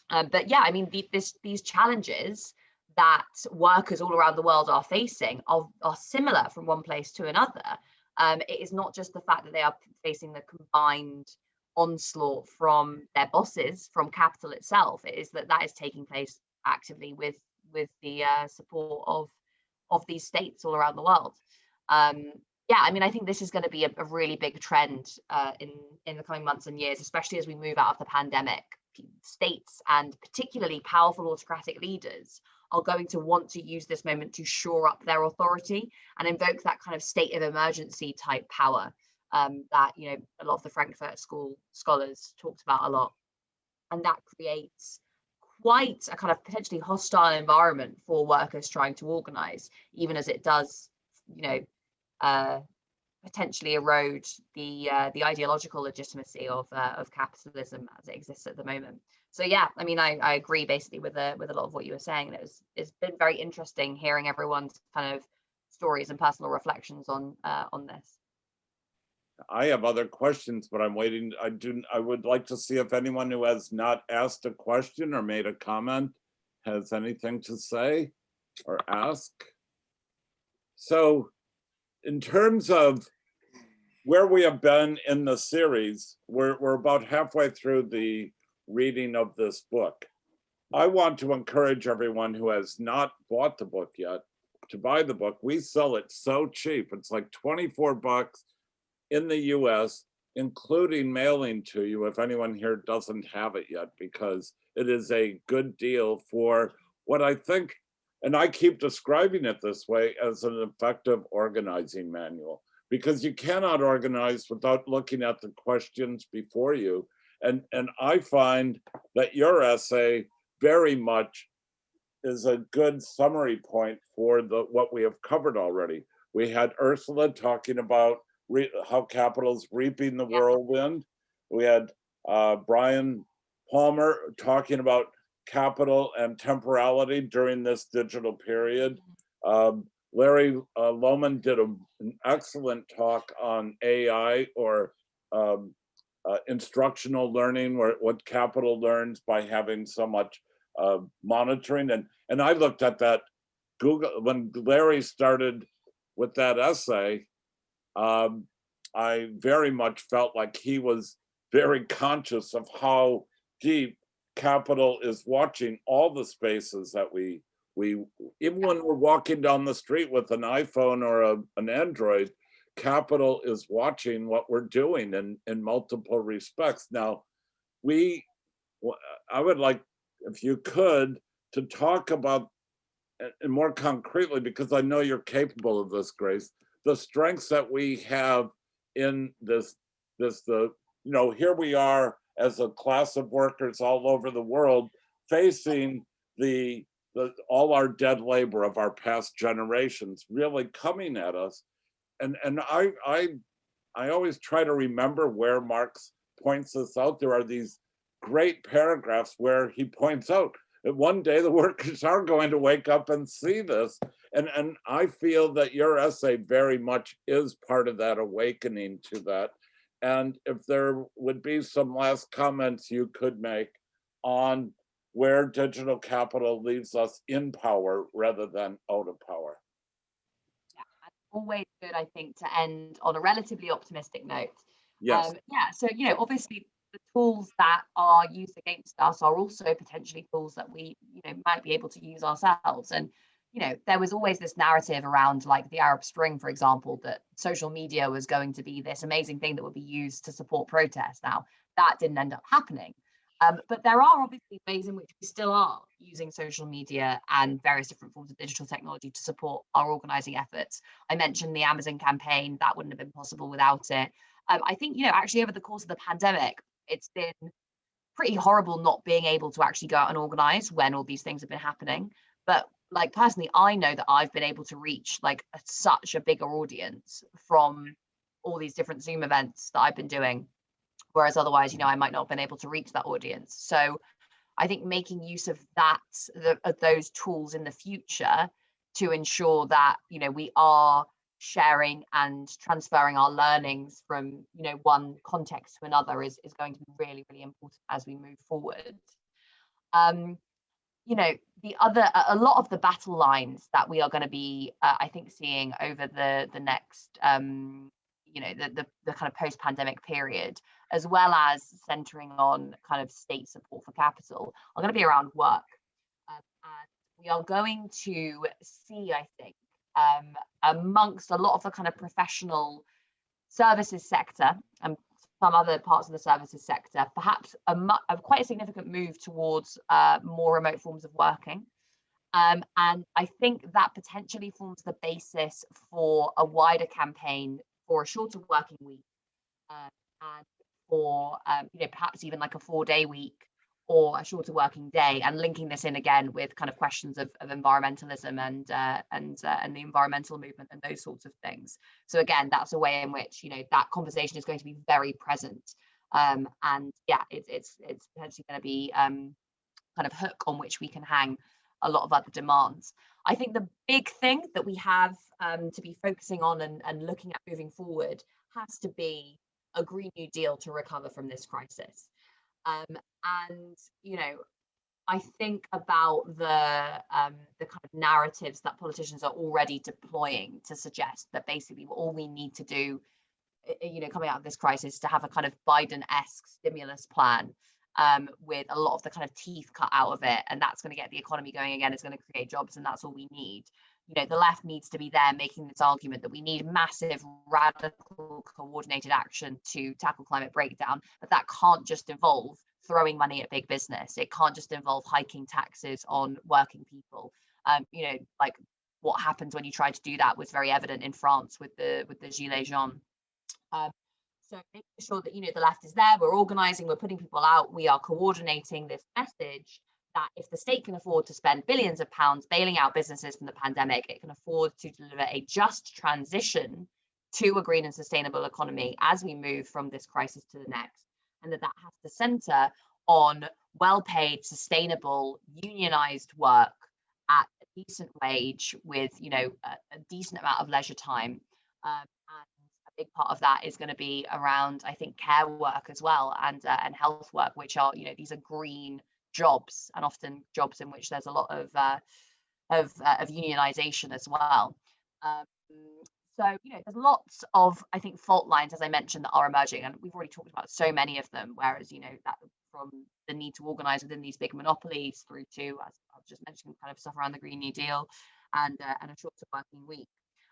But yeah, I mean, these challenges that workers all around the world are facing are similar from one place to another. It is not just the fact that they are facing the combined onslaught from their bosses, from capital itself. It is that is taking place actively with the support of these states all around the world. Yeah, I mean, I think this is going to be a really big trend in the coming months and years, especially as we move out of the pandemic. States and particularly powerful autocratic leaders are going to want to use this moment to shore up their authority and invoke that kind of state of emergency type power that a lot of the Frankfurt School scholars talked about a lot. And that creates quite a kind of potentially hostile environment for workers trying to organize, even as it does potentially erode the ideological legitimacy of capitalism as it exists at the moment. So yeah, I mean, I agree basically with a lot of what you were saying, and it's been very interesting hearing everyone's kind of stories and personal reflections on this. I have other questions, but I'm waiting. I would like to see if anyone who has not asked a question or made a comment has anything to say or ask. So in terms of where we have been in the series, we're about halfway through the reading of this book. I want to encourage everyone who has not bought the book yet to buy the book. We sell it so cheap. It's like $24 in the US, including mailing to you if anyone here doesn't have it yet, because it is a good deal for what I think, and I keep describing it this way, as an effective organizing manual, because you cannot organize without looking at the questions before you. And I find that your essay very much is a good summary point for what we have covered already. We had Ursula talking about how capital's reaping the whirlwind. We had Brian Palmer talking about capital and temporality during this digital period. Larry Lohman did an excellent talk on AI, or instructional learning, what capital learns by having so much monitoring. And I looked at that Google, when Larry started with that essay, I very much felt like he was very conscious of how deep capital is watching all the spaces that we even when we're walking down the street with an iPhone or an Android, capital is watching what we're doing in multiple respects. Now, I would like, if you could, to talk about, and more concretely, because I know you're capable of this, Grace, the strengths that we have in this, here we are as a class of workers all over the world facing all our dead labor of our past generations really coming at us. And I always try to remember where Marx points this out. There are these great paragraphs where he points out one day the workers are going to wake up and see this. And I feel that your essay very much is part of that awakening to that. And if there would be some last comments you could make on where digital capital leaves us in power rather than out of power. Yeah, always good, I think, to end on a relatively optimistic note. Yes. Yeah, so, obviously the tools that are used against us are also potentially tools that we, might be able to use ourselves. And, there was always this narrative around like the Arab Spring, for example, that social media was going to be this amazing thing that would be used to support protests. Now, that didn't end up happening. But there are obviously ways in which we still are using social media and various different forms of digital technology to support our organizing efforts. I mentioned the Amazon campaign. That wouldn't have been possible without it. I think, actually over the course of the pandemic, it's been pretty horrible not being able to actually go out and organize when all these things have been happening. But like personally, I know that I've been able to reach like such a bigger audience from all these different Zoom events that I've been doing. Whereas otherwise, I might not have been able to reach that audience. So I think making use of those tools in the future to ensure that, we are sharing and transferring our learnings from, one context to another is going to be really, really important as we move forward. A lot of the battle lines that we are going to be, I think, seeing over the next, the kind of post-pandemic period, as well as centering on kind of state support for capital, are going to be around work. And we are going to see, I think, amongst a lot of the kind of professional services sector and some other parts of the services sector, perhaps quite a significant move towards more remote forms of working. And I think that potentially forms the basis for a wider campaign for a shorter working week, and for perhaps even like a 4-day week or a shorter working day, and linking this in again with kind of questions of environmentalism and the environmental movement and those sorts of things. So again, that's a way in which that conversation is going to be very present, and yeah, it's potentially going to be kind of hook on which we can hang a lot of other demands. I think the big thing that we have to be focusing on and looking at moving forward has to be a Green New Deal to recover from this crisis. And I think about the kind of narratives that politicians are already deploying to suggest that basically all we need to do, coming out of this crisis, is to have a kind of Biden-esque stimulus plan, with a lot of the kind of teeth cut out of it, and that's going to get the economy going again. It's going to create jobs, and that's all we need. The left needs to be there making this argument that we need massive, radical, coordinated action to tackle climate breakdown, but that can't just involve throwing money at big business. It can't just involve hiking taxes on working people. Like what happens when you try to do that was very evident in France with the Gilets jaunes. So making sure that the left is there, we're organising, we're putting people out, we are coordinating this message that if the state can afford to spend billions of pounds bailing out businesses from the pandemic, it can afford to deliver a just transition to a green and sustainable economy as we move from this crisis to the next, and that has to centre on well-paid, sustainable, unionised work at a decent wage with a decent amount of leisure time. And a big part of that is going to be around, I think, care work as well, and health work, which are these are green jobs, and often jobs in which there's a lot of unionization as well. So there's lots of, I think, fault lines, as I mentioned, that are emerging, and we've already talked about so many of them. Whereas that from the need to organise within these big monopolies through to, as I was just mentioning, kind of stuff around the Green New Deal and a shorter working week.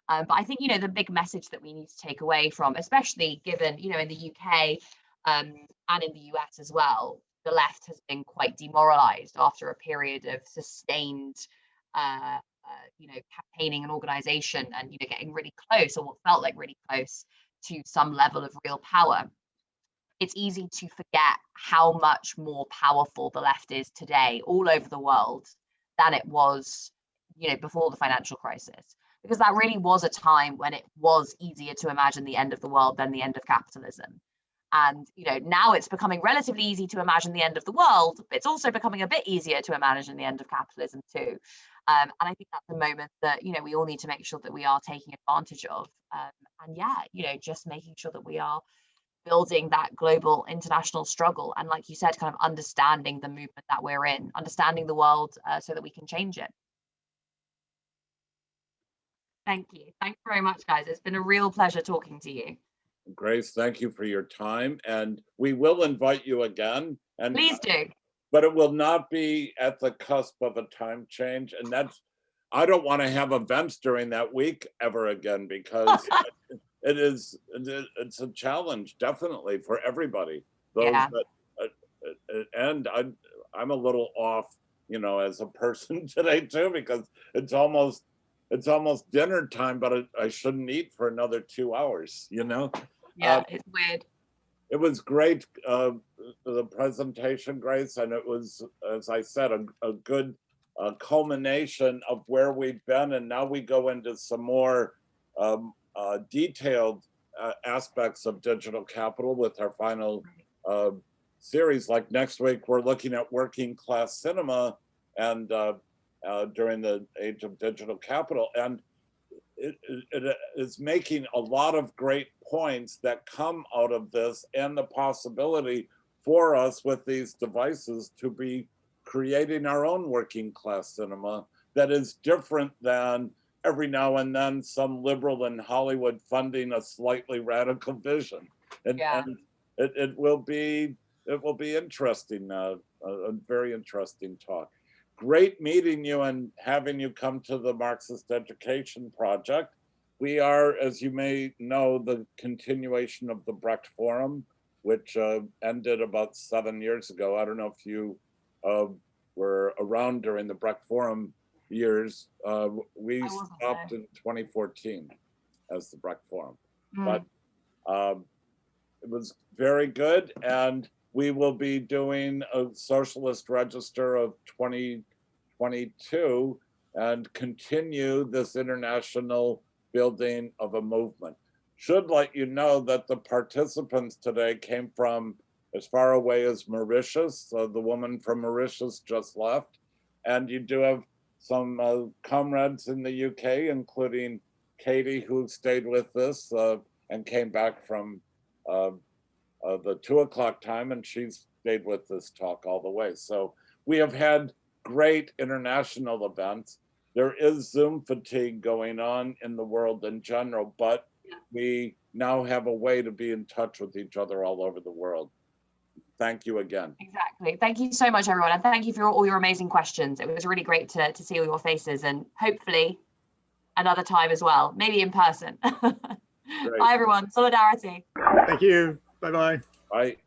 But I think the big message that we need to take away from, especially given in the UK and in the US as well, the left has been quite demoralised after a period of sustained campaigning and organisation, and getting really close, or what felt like really close, to some level of real power. It's easy to forget how much more powerful the left is today all over the world than it was before the financial crisis, because that really was a time when it was easier to imagine the end of the world than the end of capitalism. And now it's becoming relatively easy to imagine the end of the world, but it's also becoming a bit easier to imagine the end of capitalism too. And I think that's a moment that we all need to make sure that we are taking advantage of. And yeah, just making sure that we are building that global international struggle, and like you said, kind of understanding the movement that we're in, understanding the world so that we can change it. Thank you. Thanks very much, guys. It's been a real pleasure talking to you. Grace, thank you for your time, and we will invite you again. And please do. But it will not be at the cusp of a time change, and I don't want to have events during that week ever again, because it's a challenge, definitely, for everybody. And I'm a little off, as a person today too, because it's almost dinner time, but I shouldn't eat for another 2 hours, Yeah, it's weird. It was great, the presentation, Grace, and it was, as I said, a good culmination of where we've been, and now we go into some more detailed aspects of digital capital with our final series. Like next week, we're looking at working class cinema and during the age of digital capital, and it is making a lot of great points that come out of this, and the possibility for us with these devices to be creating our own working class cinema that is different than every now and then some liberal in Hollywood funding a slightly radical vision. And it will be interesting, a very interesting talk. Great meeting you and having you come to the Marxist Education Project. We are, as you may know, the continuation of the Brecht Forum, which ended about 7 years ago. I don't know if you were around during the Brecht Forum years. We stopped in 2014 as the Brecht Forum. But it was very good, and we will be doing a socialist register of 2022 and continue this international building of a movement. Should let you know that the participants today came from as far away as Mauritius. The woman from Mauritius just left. And you do have some comrades in the UK, including Katie, who stayed with us and came back from the 2 o'clock time, and she's stayed with this talk all the way. So we have had great international events. There is Zoom fatigue going on in the world in general, but we now have a way to be in touch with each other all over the world. Thank you again. Exactly. Thank you so much, everyone. And thank you for all your amazing questions. It was really great to see all your faces, and hopefully another time as well, maybe in person. Bye, everyone. Solidarity. Thank you. Bye-bye. Bye.